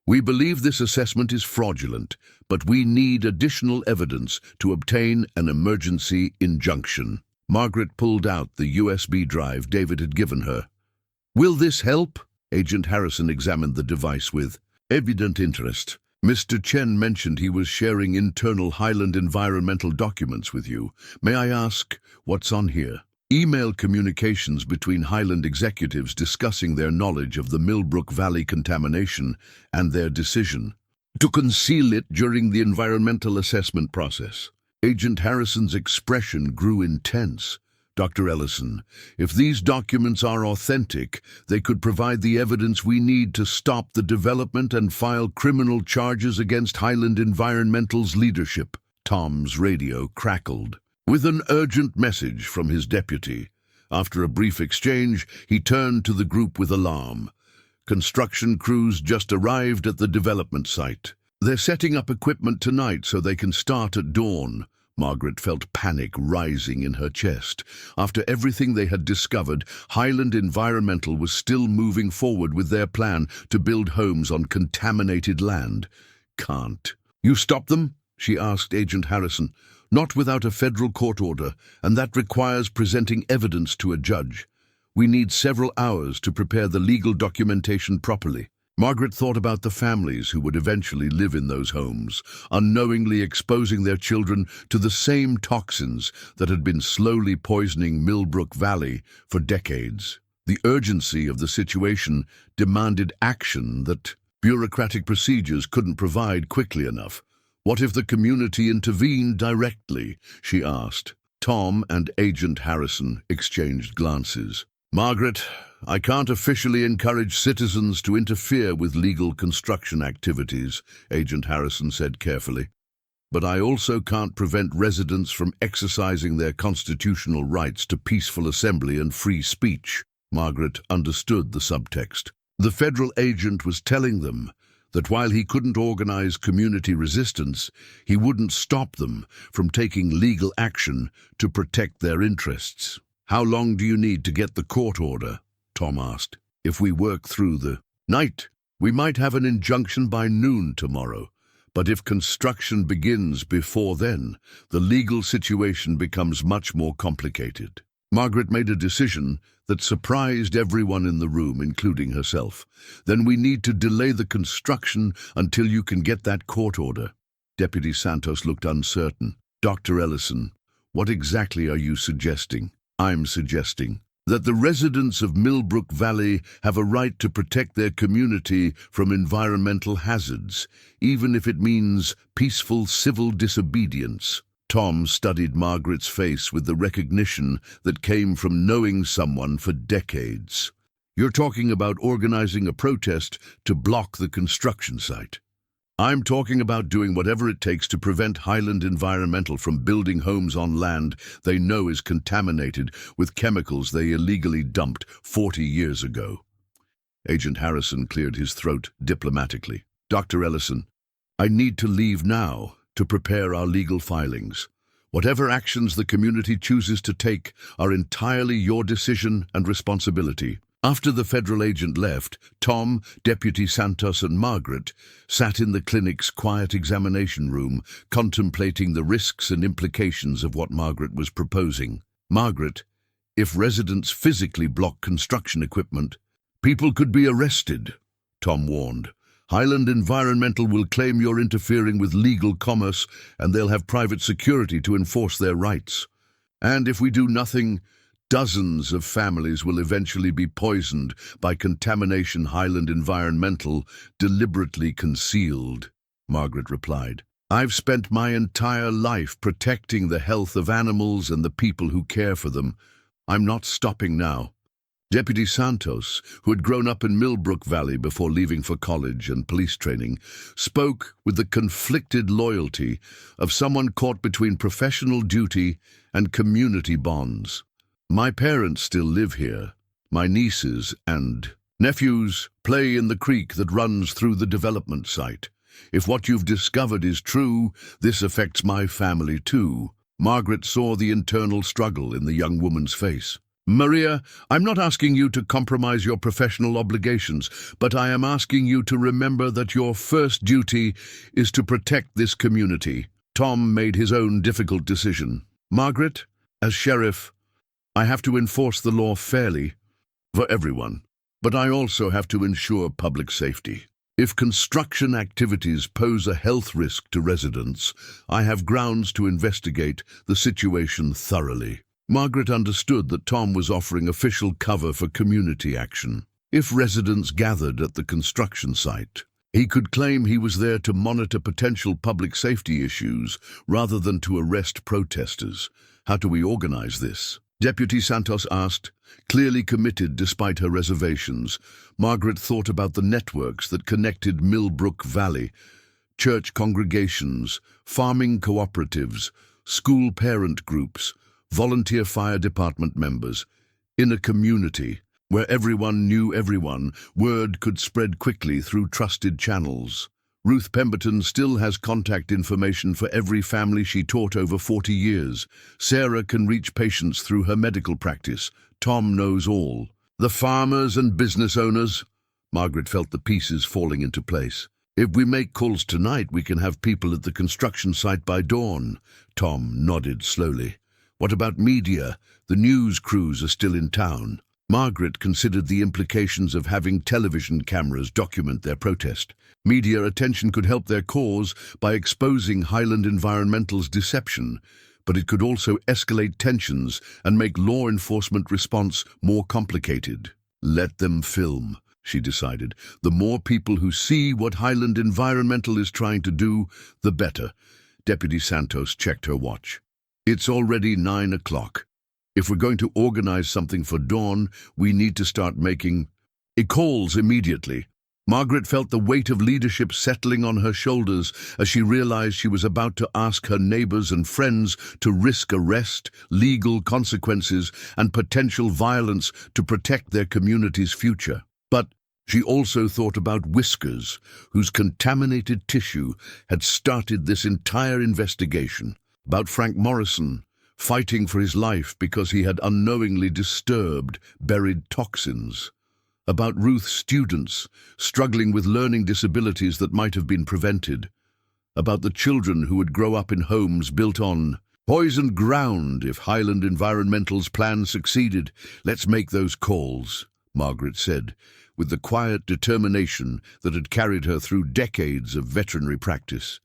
"We believe this assessment is fraudulent, but we need additional evidence to obtain an emergency injunction." Margaret pulled out the USB drive David had given her. "Will this help?" Agent Harrison examined the device with evident interest. "Mr. Chen mentioned he was sharing internal Highland environmental documents with you. May I ask what's on here?" "Email communications between Highland executives discussing their knowledge of the Millbrook Valley contamination and their decision to conceal it during the environmental assessment process." Agent Harrison's expression grew intense. "Dr. Ellison, if these documents are authentic, they could provide the evidence we need to stop the development and file criminal charges against Highland Environmental's leadership." Tom's radio crackled with an urgent message from his deputy. After a brief exchange, he turned to the group with alarm. "Construction crews just arrived at the development site. They're setting up equipment tonight so they can start at dawn." Margaret felt panic rising in her chest. After everything they had discovered, Highland Environmental was still moving forward with their plan to build homes on contaminated land. "Can't you stop them?" she asked Agent Harrison. "Not without a federal court order, and that requires presenting evidence to a judge. We need several hours to prepare the legal documentation properly." Margaret thought about the families who would eventually live in those homes, unknowingly exposing their children to the same toxins that had been slowly poisoning Millbrook Valley for decades. The urgency of the situation demanded action that bureaucratic procedures couldn't provide quickly enough. What if the community intervened directly? She asked. Tom and Agent Harrison exchanged glances. Margaret, I can't officially encourage citizens to interfere with legal construction activities, Agent Harrison said carefully. But I also can't prevent residents from exercising their constitutional rights to peaceful assembly and free speech. Margaret understood the subtext. The federal agent was telling them that while he couldn't organize community resistance, he wouldn't stop them from taking legal action to protect their interests. How long do you need to get the court order? Tom asked. If we work through the night, we might have an injunction by noon tomorrow. But if construction begins before then, the legal situation becomes much more complicated. Margaret made a decision that surprised everyone in the room, including herself. Then we need to delay the construction until you can get that court order. Deputy Santos looked uncertain. Dr. Ellison, what exactly are you suggesting? I'm suggesting that the residents of Millbrook Valley have a right to protect their community from environmental hazards, even if it means peaceful civil disobedience. Tom studied Margaret's face with the recognition that came from knowing someone for decades. You're talking about organizing a protest to block the construction site. I'm talking about doing whatever it takes to prevent Highland Environmental from building homes on land they know is contaminated with chemicals they illegally dumped 40 years ago. Agent Harrison cleared his throat diplomatically. Dr. Ellison, I need to leave now to prepare our legal filings. Whatever actions the community chooses to take are entirely your decision and responsibility. After the federal agent left, Tom, Deputy Santos and Margaret sat in the clinic's quiet examination room, contemplating the risks and implications of what Margaret was proposing. Margaret, if residents physically block construction equipment, people could be arrested, Tom warned. Highland Environmental will claim you're interfering with legal commerce, and they'll have private security to enforce their rights. And if we do nothing, dozens of families will eventually be poisoned by contamination Highland Environmental deliberately concealed, Margaret replied. I've spent my entire life protecting the health of animals and the people who care for them. I'm not stopping now. Deputy Santos, who had grown up in Millbrook Valley before leaving for college and police training, spoke with the conflicted loyalty of someone caught between professional duty and community bonds. My parents still live here. My nieces and nephews play in the creek that runs through the development site. If what you've discovered is true, this affects my family too. Margaret saw the internal struggle in the young woman's face. Maria, I'm not asking you to compromise your professional obligations, but I am asking you to remember that your first duty is to protect this community. Tom made his own difficult decision. Margaret, as sheriff, I have to enforce the law fairly for everyone, but I also have to ensure public safety. If construction activities pose a health risk to residents, I have grounds to investigate the situation thoroughly. Margaret understood that Tom was offering official cover for community action. If residents gathered at the construction site, he could claim he was there to monitor potential public safety issues rather than to arrest protesters. How do we organize this? Deputy Santos asked. Clearly committed despite her reservations, Margaret thought about the networks that connected Millbrook Valley, church congregations, farming cooperatives, school parent groups, volunteer fire department members. In a community where everyone knew everyone, word could spread quickly through trusted channels. Ruth Pemberton still has contact information for every family she taught over 40 years. Sarah can reach patients through her medical practice. Tom knows all. The farmers and business owners. Margaret felt the pieces falling into place. If we make calls tonight, we can have people at the construction site by dawn. Tom nodded slowly. What about media? The news crews are still in town. Margaret considered the implications of having television cameras document their protest. Media attention could help their cause by exposing Highland Environmental's deception, but it could also escalate tensions and make law enforcement response more complicated. Let them film. she decided. The more people who see what Highland Environmental is trying to do, the better. Deputy Santos checked her watch. It's already 9 o'clock. If we're going to organize something for dawn, we need to start making calls immediately. Margaret felt the weight of leadership settling on her shoulders as she realized she was about to ask her neighbors and friends to risk arrest, legal consequences, and potential violence to protect their community's future. But she also thought about Whiskers, whose contaminated tissue had started this entire investigation, about Frank Morrison, fighting for his life because he had unknowingly disturbed buried toxins, about Ruth's students struggling with learning disabilities that might have been prevented, about the children who would grow up in homes built on poisoned ground if Highland Environmental's plan succeeded. Let's make those calls, Margaret said, with the quiet determination that had carried her through decades of veterinary practice.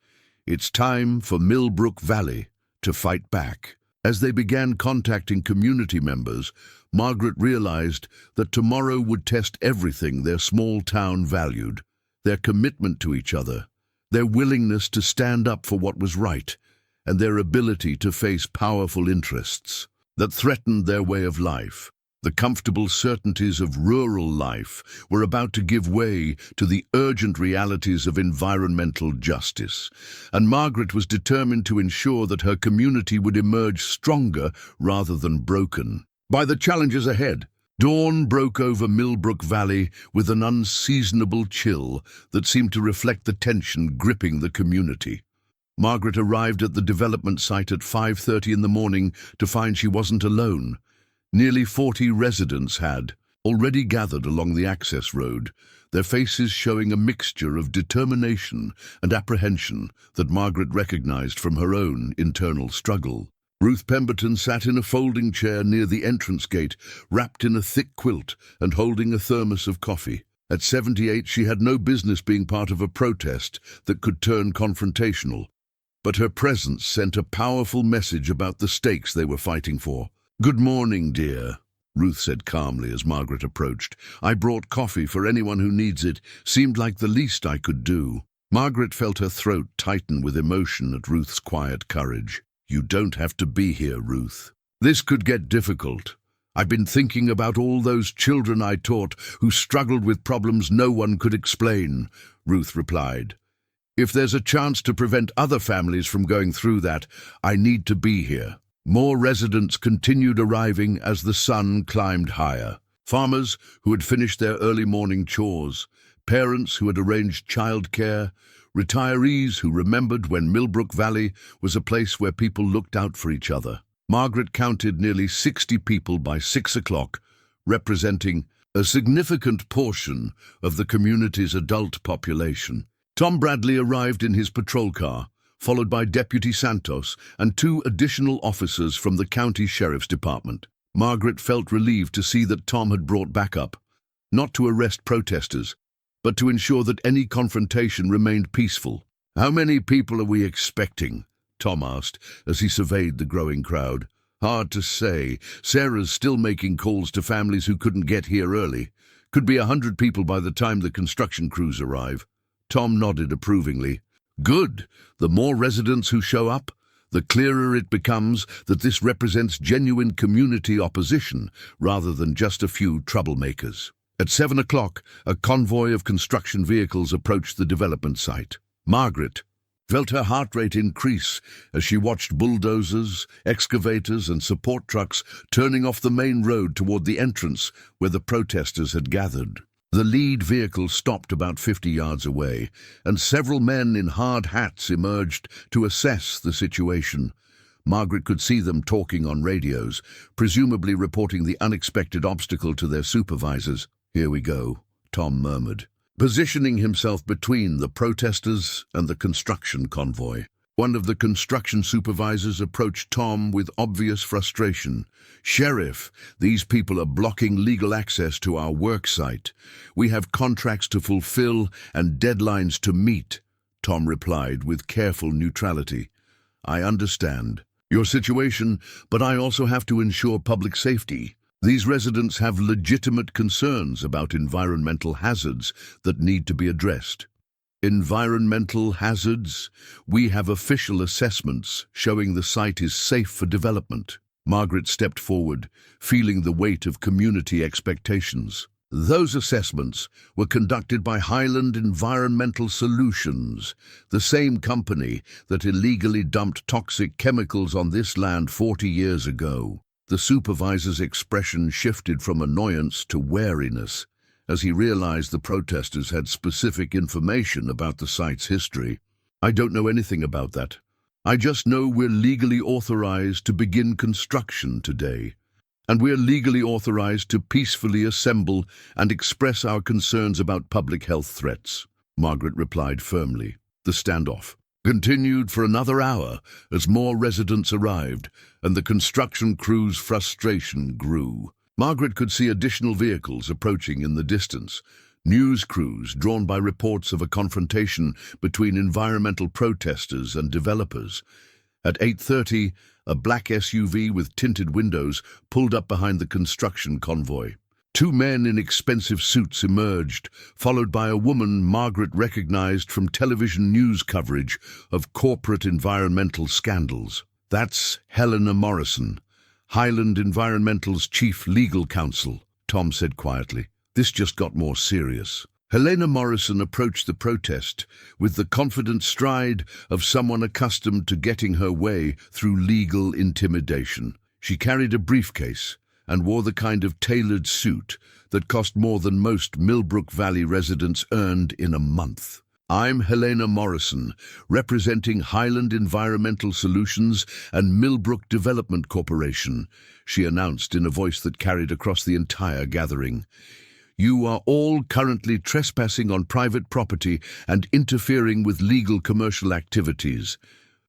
It's time for Millbrook Valley to fight back. As they began contacting community members, Margaret realized that tomorrow would test everything their small town valued: their commitment to each other, their willingness to stand up for what was right, and their ability to face powerful interests that threatened their way of life. The comfortable certainties of rural life were about to give way to the urgent realities of environmental justice, and Margaret was determined to ensure that her community would emerge stronger rather than broken by the challenges ahead. Dawn broke over Millbrook Valley with an unseasonable chill that seemed to reflect the tension gripping the community. Margaret arrived at the development site at 5:30 in the morning to find she wasn't alone. Nearly 40 residents had already gathered along the access road, their faces showing a mixture of determination and apprehension that Margaret recognized from her own internal struggle. Ruth Pemberton sat in a folding chair near the entrance gate, wrapped in a thick quilt and holding a thermos of coffee. At 78, she had no business being part of a protest that could turn confrontational, but her presence sent a powerful message about the stakes they were fighting for. "Good morning, dear," Ruth said calmly as Margaret approached. "I brought coffee for anyone who needs it. Seemed like the least I could do." Margaret felt her throat tighten with emotion at Ruth's quiet courage. "You don't have to be here, Ruth. This could get difficult. I've been thinking about all those children I taught who struggled with problems no one could explain," Ruth replied. "If there's a chance to prevent other families from going through that, I need to be here." More residents continued arriving as the sun climbed higher. Farmers who had finished their early morning chores, parents who had arranged childcare, retirees who remembered when Millbrook Valley was a place where people looked out for each other. Margaret counted nearly 60 people by 6 o'clock, representing a significant portion of the community's adult population. Tom Bradley arrived in his patrol car, followed by Deputy Santos and 2 additional officers from the county sheriff's department. Margaret felt relieved to see that Tom had brought backup, not to arrest protesters, but to ensure that any confrontation remained peaceful. "How many people are we expecting?" Tom asked as he surveyed the growing crowd. "Hard to say. Sarah's still making calls to families who couldn't get here early. Could be 100 people by the time the construction crews arrive." Tom nodded approvingly. "Good. The more residents who show up, the clearer it becomes that this represents genuine community opposition rather than just a few troublemakers." At 7 o'clock, a convoy of construction vehicles approached the development site. Margaret felt her heart rate increase as she watched bulldozers, excavators, and support trucks turning off the main road toward the entrance where the protesters had gathered. The lead vehicle stopped about 50 yards away, and several men in hard hats emerged to assess the situation. Margaret could see them talking on radios, presumably reporting the unexpected obstacle to their supervisors. "Here we go," Tom murmured, positioning himself between the protesters and the construction convoy. One of the construction supervisors approached Tom with obvious frustration. "Sheriff, these people are blocking legal access to our work site. We have contracts to fulfill and deadlines to meet," Tom replied with careful neutrality. "I understand your situation, but I also have to ensure public safety. These residents have legitimate concerns about environmental hazards that need to be addressed. Environmental hazards? We have official assessments showing the site is safe for development. Margaret stepped forward, feeling the weight of community expectations. Those assessments were conducted by Highland Environmental Solutions, the same company that illegally dumped toxic chemicals on this land 40 years ago. The supervisor's expression shifted from annoyance to wariness as he realized the protesters had specific information about the site's history. I don't know anything about that. I just know we're legally authorized to begin construction today. And we're legally authorized to peacefully assemble and express our concerns about public health threats, Margaret replied firmly. The standoff continued for another hour as more residents arrived, and the construction crew's frustration grew. Margaret could see additional vehicles approaching in the distance, news crews drawn by reports of a confrontation between environmental protesters and developers. At 8:30, a black SUV with tinted windows pulled up behind the construction convoy. Two men in expensive suits emerged, followed by a woman Margaret recognized from television news coverage of corporate environmental scandals. That's Helena Morrison, Highland Environmental's chief legal counsel, Tom said quietly. This just got more serious. Helena Morrison approached the protest with the confident stride of someone accustomed to getting her way through legal intimidation. She carried a briefcase and wore the kind of tailored suit that cost more than most Millbrook Valley residents earned in a month. I'm Helena Morrison, representing Highland Environmental Solutions and Millbrook Development Corporation, she announced in a voice that carried across the entire gathering. You are all currently trespassing on private property and interfering with legal commercial activities.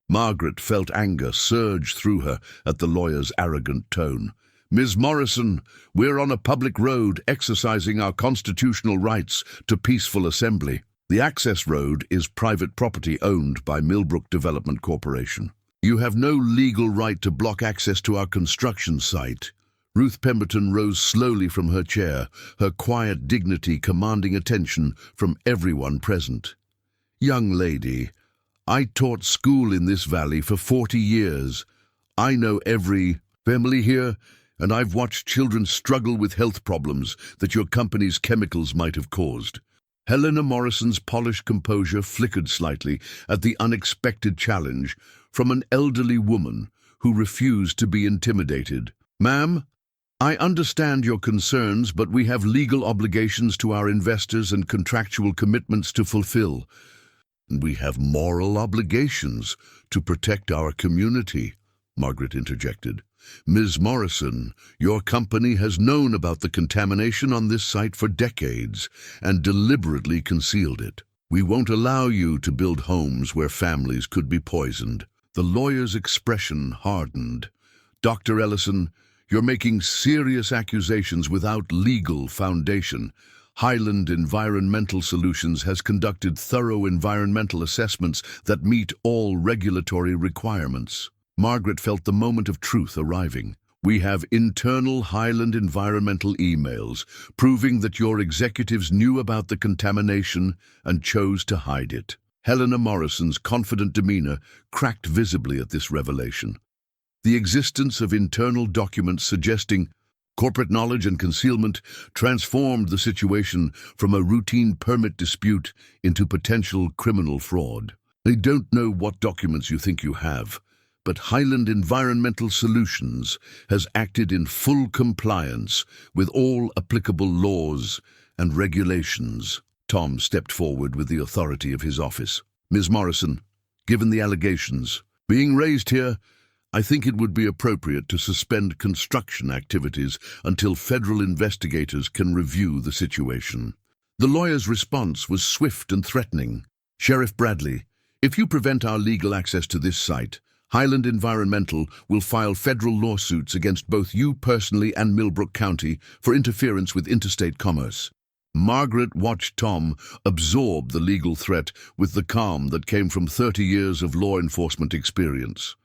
Margaret felt anger surge through her at the lawyer's arrogant tone. Ms. Morrison, we're on a public road exercising our constitutional rights to peaceful assembly. The access road is private property owned by Millbrook Development Corporation. You have no legal right to block access to our construction site. Ruth Pemberton rose slowly from her chair, her quiet dignity commanding attention from everyone present. Young lady, I taught school in this valley for 40 years. I know every family here, and I've watched children struggle with health problems that your company's chemicals might have caused. Helena Morrison's polished composure flickered slightly at the unexpected challenge from an elderly woman who refused to be intimidated. Ma'am, I understand your concerns, but we have legal obligations to our investors and contractual commitments to fulfill. We have moral obligations to protect our community, Margaret interjected. Ms. Morrison, your company has known about the contamination on this site for decades and deliberately concealed it. We won't allow you to build homes where families could be poisoned. The lawyer's expression hardened. Dr. Ellison, you're making serious accusations without legal foundation. Highland Environmental Solutions has conducted thorough environmental assessments that meet all regulatory requirements. Margaret felt the moment of truth arriving. We have internal Highland Environmental emails proving that your executives knew about the contamination and chose to hide it. Helena Morrison's confident demeanor cracked visibly at this revelation. The existence of internal documents suggesting corporate knowledge and concealment transformed the situation from a routine permit dispute into potential criminal fraud. I don't know what documents you think you have, but Highland Environmental Solutions has acted in full compliance with all applicable laws and regulations. Tom stepped forward with the authority of his office. Ms. Morrison, given the allegations being raised here, I think it would be appropriate to suspend construction activities until federal investigators can review the situation. The lawyer's response was swift and threatening. Sheriff Bradley, if you prevent our legal access to this site, Highland Environmental will file federal lawsuits against both you personally and Millbrook County for interference with interstate commerce. Margaret watched Tom absorb the legal threat with the calm that came from 30 years of law enforcement experience.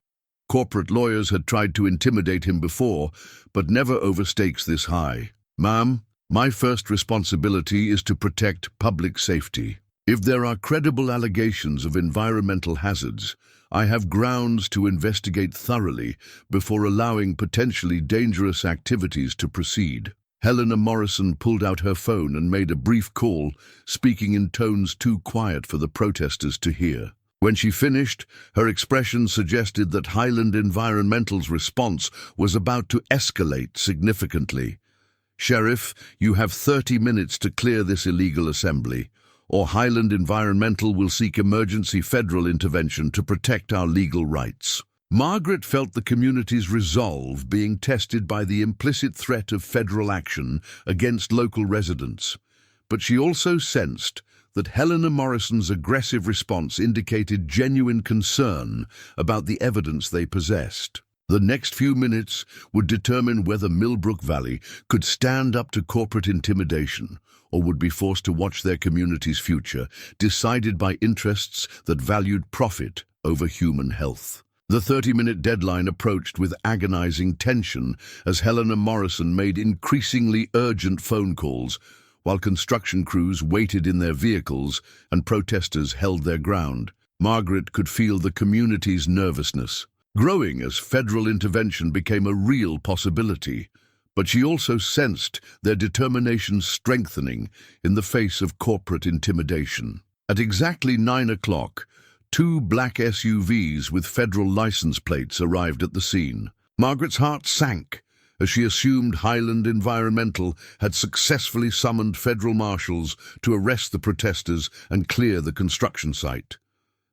Corporate lawyers had tried to intimidate him before, but never over stakes this high. "Ma'am, my first responsibility is to protect public safety. If there are credible allegations of environmental hazards, I have grounds to investigate thoroughly before allowing potentially dangerous activities to proceed." Helena Morrison pulled out her phone and made a brief call, speaking in tones too quiet for the protesters to hear. When she finished, her expression suggested that Highland Environmental's response was about to escalate significantly. "Sheriff, you have 30 minutes to clear this illegal assembly, or Highland Environmental will seek emergency federal intervention to protect our legal rights." Margaret felt the community's resolve being tested by the implicit threat of federal action against local residents, but she also sensed that Helena Morrison's aggressive response indicated genuine concern about the evidence they possessed. The next few minutes would determine whether Millbrook Valley could stand up to corporate intimidation or would be forced to watch their community's future decided by interests that valued profit over human health. The 30-minute deadline approached with agonizing tension as Helena Morrison made increasingly urgent phone calls, while construction crews waited in their vehicles and protesters held their ground. Margaret could feel the community's nervousness growing as federal intervention became a real possibility, but she also sensed their determination strengthening in the face of corporate intimidation. At exactly 9 o'clock, 2 black SUVs with federal license plates arrived at the scene. Margaret's heart sank as she assumed Highland Environmental had successfully summoned federal marshals to arrest the protesters and clear the construction site.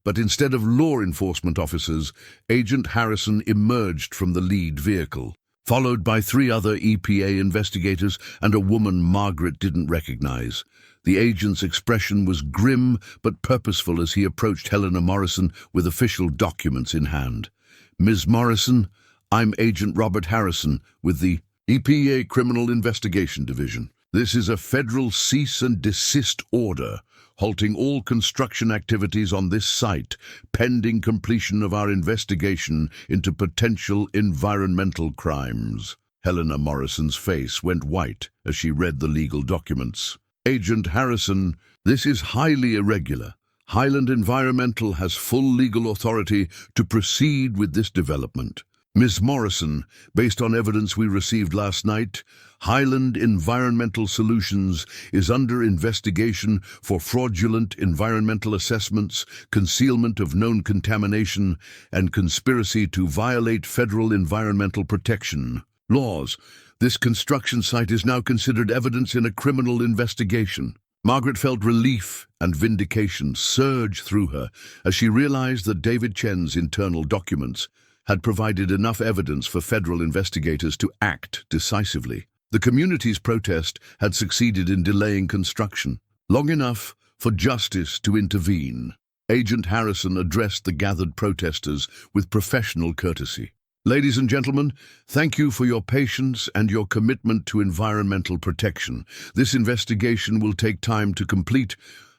But instead of law enforcement officers, Agent Harrison emerged from the lead vehicle, followed by 3 other EPA investigators and a woman Margaret didn't recognize. The agent's expression was grim but purposeful as he approached Helena Morrison with official documents in hand. "Ms. Morrison, I'm Agent Robert Harrison with the EPA Criminal Investigation Division. This is a federal cease and desist order, halting all construction activities on this site, pending completion of our investigation into potential environmental crimes." Helena Morrison's face went white as she read the legal documents. "Agent Harrison, this is highly irregular. Highland Environmental has full legal authority to proceed with this development. Ms. Morrison, based on evidence we received last night, Highland Environmental Solutions is under investigation for fraudulent environmental assessments, concealment of known contamination, and conspiracy to violate federal environmental protection laws. This construction site is now considered evidence in a criminal investigation." Margaret felt relief and vindication surge through her as she realized that David Chen's internal documents had provided enough evidence for federal investigators to act decisively. The community's protest had succeeded in delaying construction long enough for justice to intervene. Agent Harrison addressed the gathered protesters with professional courtesy. "Ladies and gentlemen, thank you for your patience and your commitment to environmental protection. This investigation will take time to complete,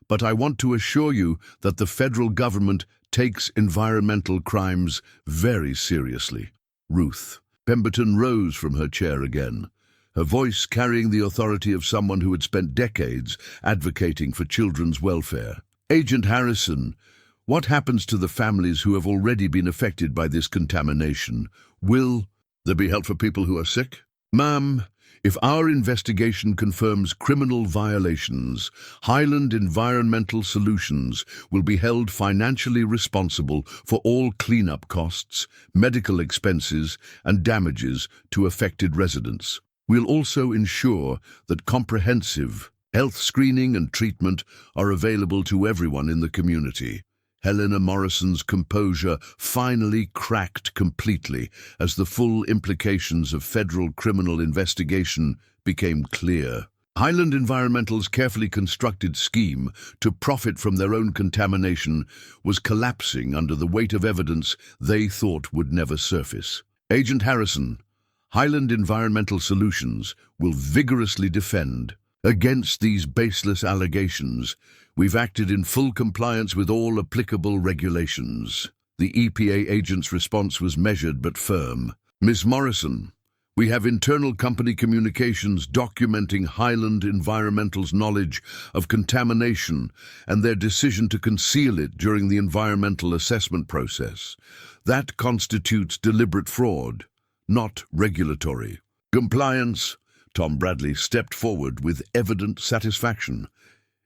but I want to assure you that the federal government takes environmental crimes very seriously." Ruth Pemberton rose from her chair again, her voice carrying the authority of someone who had spent decades advocating for children's welfare. "Agent Harrison, what happens to the families who have already been affected by this contamination? Will there be help for people who are sick?" "Ma'am, if our investigation confirms criminal violations, Highland Environmental Solutions will be held financially responsible for all cleanup costs, medical expenses, and damages to affected residents. We'll also ensure that comprehensive health screening and treatment are available to everyone in the community." Helena Morrison's composure finally cracked completely as the full implications of federal criminal investigation became clear. Highland Environmental's carefully constructed scheme to profit from their own contamination was collapsing under the weight of evidence they thought would never surface. "Agent Harrison, Highland Environmental Solutions will vigorously defend against these baseless allegations. We've acted in full compliance with all applicable regulations." The EPA agent's response was measured but firm. "Miss Morrison, we have internal company communications documenting Highland Environmental's knowledge of contamination and their decision to conceal it during the environmental assessment process. That constitutes deliberate fraud, not regulatory compliance." Tom Bradley stepped forward with evident satisfaction.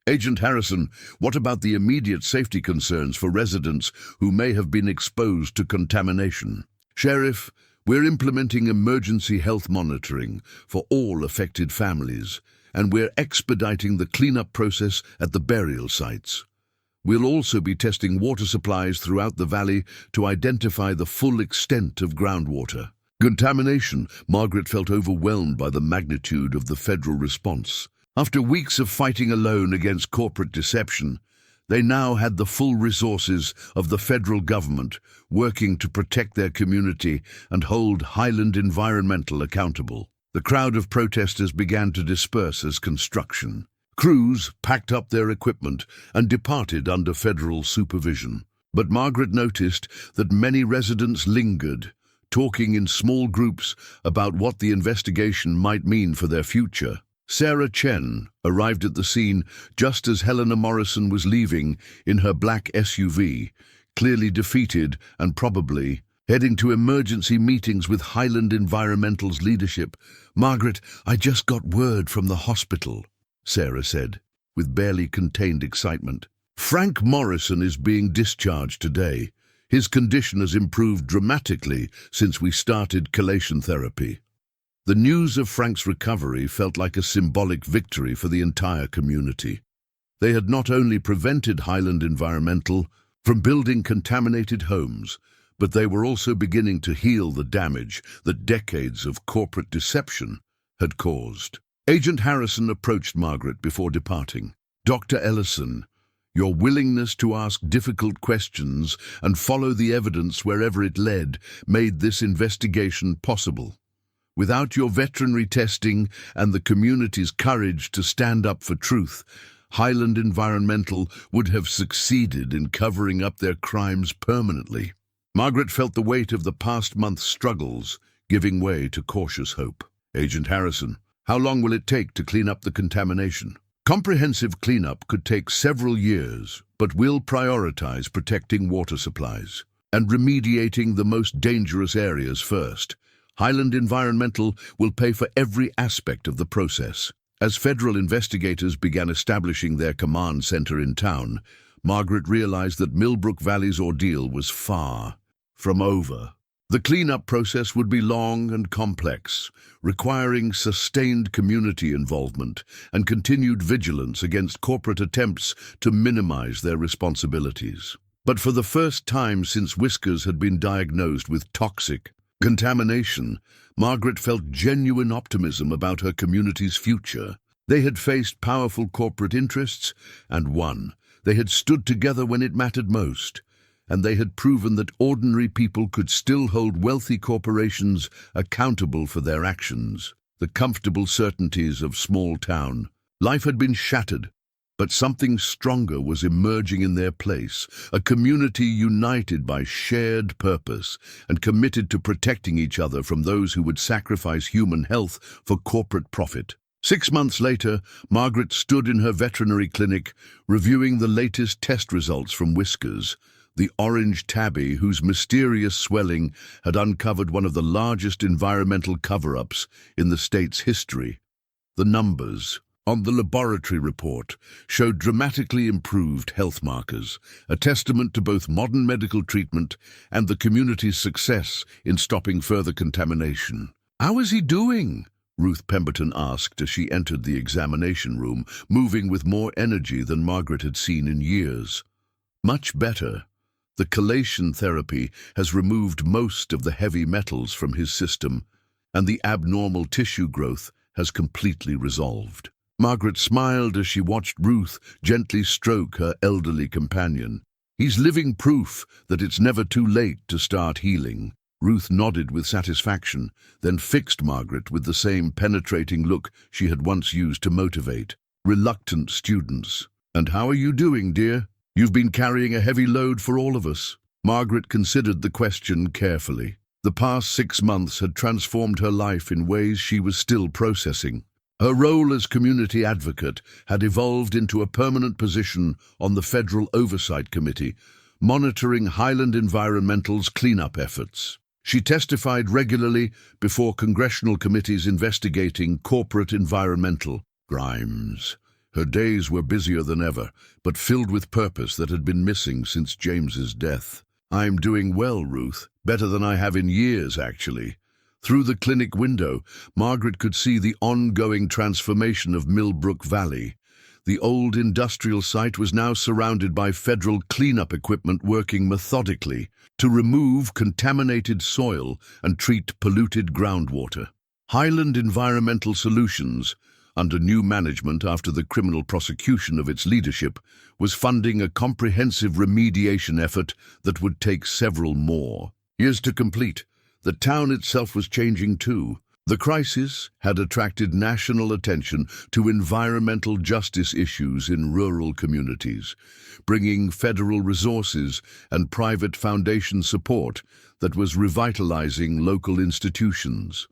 "Agent Harrison, what about the immediate safety concerns for residents who may have been exposed to contamination?" "Sheriff, we're implementing emergency health monitoring for all affected families, and we're expediting the cleanup process at the burial sites. We'll also be testing water supplies throughout the valley to identify the full extent of groundwater." Contamination. Margaret felt overwhelmed by the magnitude of the federal response. After weeks of fighting alone against corporate deception, they now had the full resources of the federal government working to protect their community and hold Highland Environmental accountable. The crowd of protesters began to disperse as construction crews packed up their equipment and departed under federal supervision. But Margaret noticed that many residents lingered, talking in small groups about what the investigation might mean for their future. Sarah Chen arrived at the scene just as Helena Morrison was leaving in her black SUV, clearly defeated and probably heading to emergency meetings with Highland Environmental's leadership. "Margaret, I just got word from the hospital," Sarah said, with barely contained excitement. "Frank Morrison is being discharged today. His condition has improved dramatically since we started chelation therapy." The news of Frank's recovery felt like a symbolic victory for the entire community. They had not only prevented Highland Environmental from building contaminated homes, but they were also beginning to heal the damage that decades of corporate deception had caused. Agent Harrison approached Margaret before departing. "Dr. Ellison, your willingness to ask difficult questions and follow the evidence wherever it led made this investigation possible. Without your veterinary testing and the community's courage to stand up for truth, Highland Environmental would have succeeded in covering up their crimes permanently." Margaret felt the weight of the past month's struggles giving way to cautious hope. "Agent Harrison, how long will it take to clean up the contamination?" "Comprehensive cleanup could take several years, but we'll prioritize protecting water supplies and remediating the most dangerous areas first. Highland Environmental will pay for every aspect of the process." As federal investigators began establishing their command center in town, Margaret realized that Millbrook Valley's ordeal was far from over. The cleanup process would be long and complex, requiring sustained community involvement and continued vigilance against corporate attempts to minimize their responsibilities. But for the first time since Whiskers had been diagnosed with toxic contamination, Margaret felt genuine optimism about her community's future. They had faced powerful corporate interests and won. They had stood together when it mattered most, and they had proven that ordinary people could still hold wealthy corporations accountable for their actions. The comfortable certainties of small town life had been shattered, but something stronger was emerging in their place, a community united by shared purpose and committed to protecting each other from those who would sacrifice human health for corporate profit. 6 months later, Margaret stood in her veterinary clinic, reviewing the latest test results from Whiskers, the orange tabby whose mysterious swelling had uncovered one of the largest environmental cover-ups in the state's history. The numbers on the laboratory report showed dramatically improved health markers, a testament to both modern medical treatment and the community's success in stopping further contamination. "How is he doing?" Ruth Pemberton asked as she entered the examination room, moving with more energy than Margaret had seen in years. "Much better. The chelation therapy has removed most of the heavy metals from his system, and the abnormal tissue growth has completely resolved." Margaret smiled as she watched Ruth gently stroke her elderly companion. "He's living proof that it's never too late to start healing." Ruth nodded with satisfaction, then fixed Margaret with the same penetrating look she had once used to motivate reluctant students. "And how are you doing, dear? You've been carrying a heavy load for all of us." Margaret considered the question carefully. The past 6 months had transformed her life in ways she was still processing. Her role as community advocate had evolved into a permanent position on the Federal Oversight Committee, monitoring Highland Environmental's cleanup efforts. She testified regularly before congressional committees investigating corporate environmental crimes. Her days were busier than ever, but filled with purpose that had been missing since James's death. "I'm doing well, Ruth. Better than I have in years, actually." Through the clinic window, Margaret could see the ongoing transformation of Millbrook Valley. The old industrial site was now surrounded by federal cleanup equipment working methodically to remove contaminated soil and treat polluted groundwater. Highland Environmental Solutions, under new management after the criminal prosecution of its leadership, was funding a comprehensive remediation effort that would take several more years to complete. The town itself was changing too. The crisis had attracted national attention to environmental justice issues in rural communities, bringing federal resources and private foundation support that was revitalizing local institutions.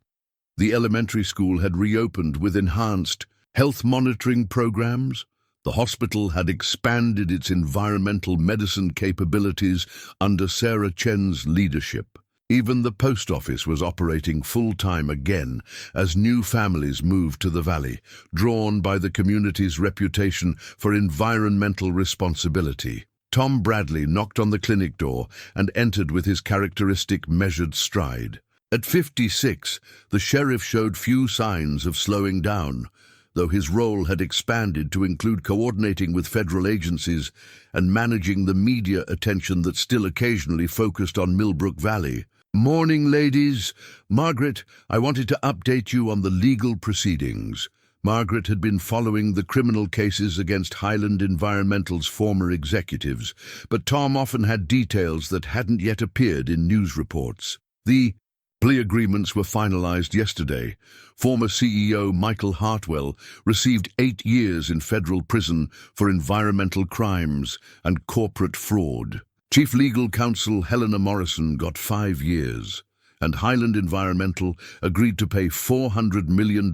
The elementary school had reopened with enhanced health monitoring programs. The hospital had expanded its environmental medicine capabilities under Sarah Chen's leadership. Even the post office was operating full-time again as new families moved to the valley, drawn by the community's reputation for environmental responsibility. Tom Bradley knocked on the clinic door and entered with his characteristic measured stride. At 56, the sheriff showed few signs of slowing down, though his role had expanded to include coordinating with federal agencies and managing the media attention that still occasionally focused on Millbrook Valley. "Morning, ladies. Margaret, I wanted to update you on the legal proceedings." Margaret had been following the criminal cases against Highland Environmental's former executives, but Tom often had details that hadn't yet appeared in news reports. The plea agreements were finalized yesterday. Former CEO Michael Hartwell received 8 years in federal prison for environmental crimes and corporate fraud. Chief Legal Counsel Helena Morrison got 5 years, and Highland Environmental agreed to pay $400 million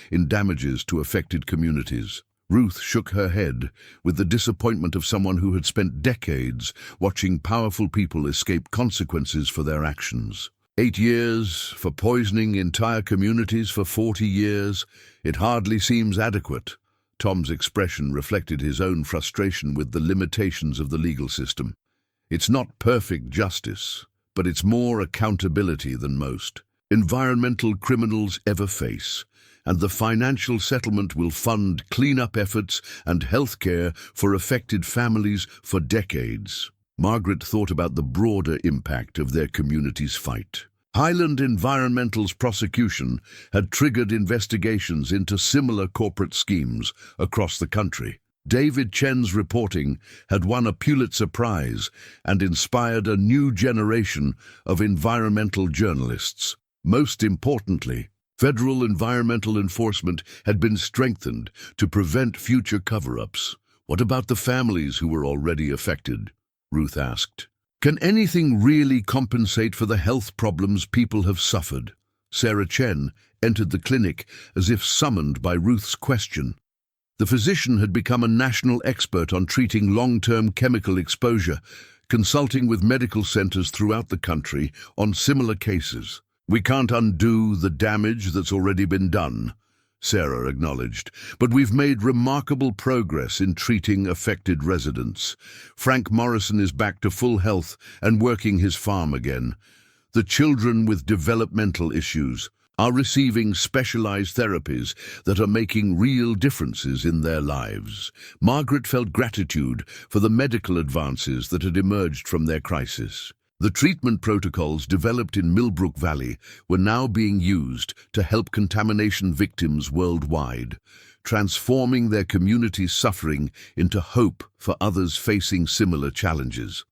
in damages to affected communities. Ruth shook her head with the disappointment of someone who had spent decades watching powerful people escape consequences for their actions. 8 years for poisoning entire communities for 40 years. It hardly seems adequate. Tom's expression reflected his own frustration with the limitations of the legal system. It's not perfect justice, but it's more accountability than most environmental criminals ever face, and the financial settlement will fund cleanup efforts and health care for affected families for decades. Margaret thought about the broader impact of their community's fight. Highland Environmental's prosecution had triggered investigations into similar corporate schemes across the country. David Chen's reporting had won a Pulitzer Prize and inspired a new generation of environmental journalists. Most importantly, federal environmental enforcement had been strengthened to prevent future cover-ups. "What about the families who were already affected?" Ruth asked. "Can anything really compensate for the health problems people have suffered?" Sarah Chen entered the clinic as if summoned by Ruth's question. The physician had become a national expert on treating long-term chemical exposure, consulting with medical centers throughout the country on similar cases. "We can't undo the damage that's already been done," Sarah acknowledged, "but we've made remarkable progress in treating affected residents. Frank Morrison is back to full health and working his farm again. The children with developmental issues are receiving specialized therapies that are making real differences in their lives." Margaret felt gratitude for the medical advances that had emerged from their crisis. The treatment protocols developed in Millbrook Valley were now being used to help contamination victims worldwide, transforming their community's suffering into hope for others facing similar challenges.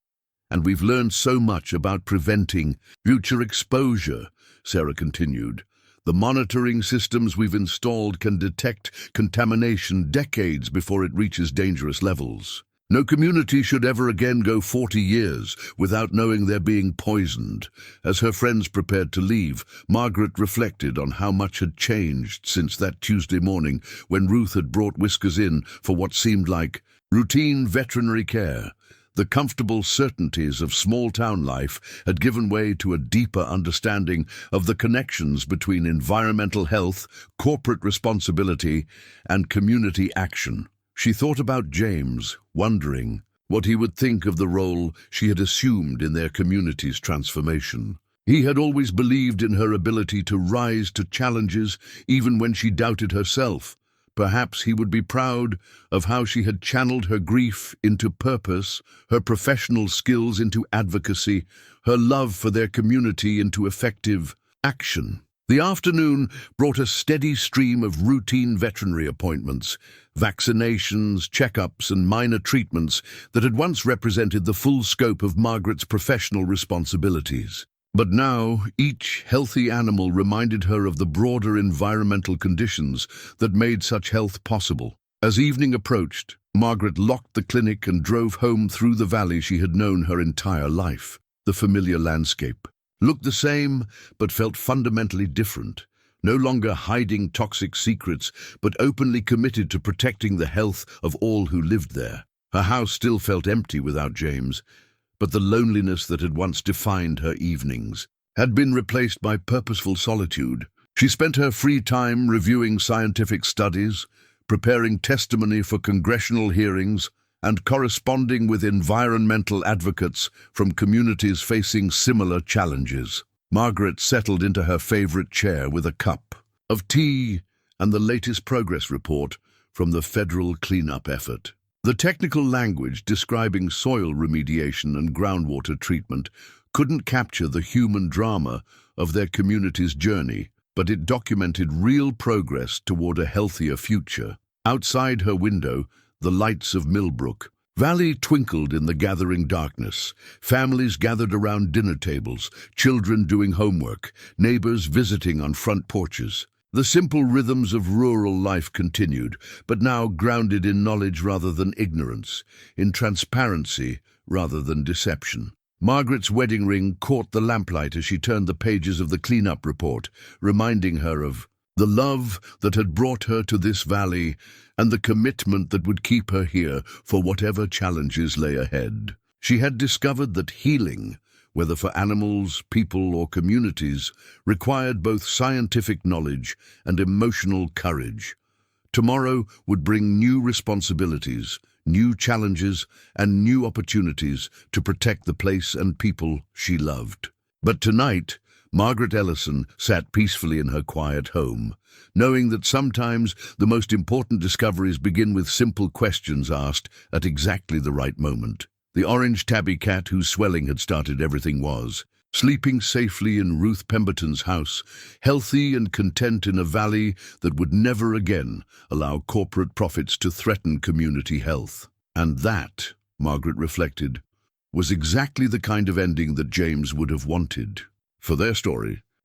"And we've learned so much about preventing future exposure," Sarah continued. "The monitoring systems we've installed can detect contamination decades before it reaches dangerous levels. No community should ever again go 40 years without knowing they're being poisoned. As her friends prepared to leave, Margaret reflected on how much had changed since that Tuesday morning when Ruth had brought Whiskers in for what seemed like routine veterinary care. The comfortable certainties of small-town life had given way to a deeper understanding of the connections between environmental health, corporate responsibility, and community action. She thought about James, wondering what he would think of the role she had assumed in their community's transformation. He had always believed in her ability to rise to challenges even when she doubted herself. Perhaps he would be proud of how she had channeled her grief into purpose, her professional skills into advocacy, her love for their community into effective action. The afternoon brought a steady stream of routine veterinary appointments, vaccinations, checkups, and minor treatments that had once represented the full scope of Margaret's professional responsibilities. But now, each healthy animal reminded her of the broader environmental conditions that made such health possible. As evening approached, Margaret locked the clinic and drove home through the valley she had known her entire life. The familiar landscape looked the same, but felt fundamentally different. No longer hiding toxic secrets, but openly committed to protecting the health of all who lived there. Her house still felt empty without James, but the loneliness that had once defined her evenings had been replaced by purposeful solitude. She spent her free time reviewing scientific studies, preparing testimony for congressional hearings, and corresponding with environmental advocates from communities facing similar challenges. Margaret settled into her favorite chair with a cup of tea and the latest progress report from the federal cleanup effort. The technical language describing soil remediation and groundwater treatment couldn't capture the human drama of their community's journey, but it documented real progress toward a healthier future. Outside her window, the lights of Millbrook Valley twinkled in the gathering darkness. Families gathered around dinner tables, children doing homework, neighbors visiting on front porches. The simple rhythms of rural life continued, but now grounded in knowledge rather than ignorance, in transparency rather than deception. Margaret's wedding ring caught the lamplight as she turned the pages of the cleanup report, reminding her of the love that had brought her to this valley and the commitment that would keep her here for whatever challenges lay ahead. She had discovered that healing, whether for animals, people, or communities, required both scientific knowledge and emotional courage. Tomorrow would bring new responsibilities, new challenges, and new opportunities to protect the place and people she loved. But tonight, Margaret Ellison sat peacefully in her quiet home, knowing that sometimes the most important discoveries begin with simple questions asked at exactly the right moment. The orange tabby cat whose swelling had started everything was sleeping safely in Ruth Pemberton's house, healthy and content in a valley that would never again allow corporate profits to threaten community health. And that, Margaret reflected, was exactly the kind of ending that James would have wanted for their story.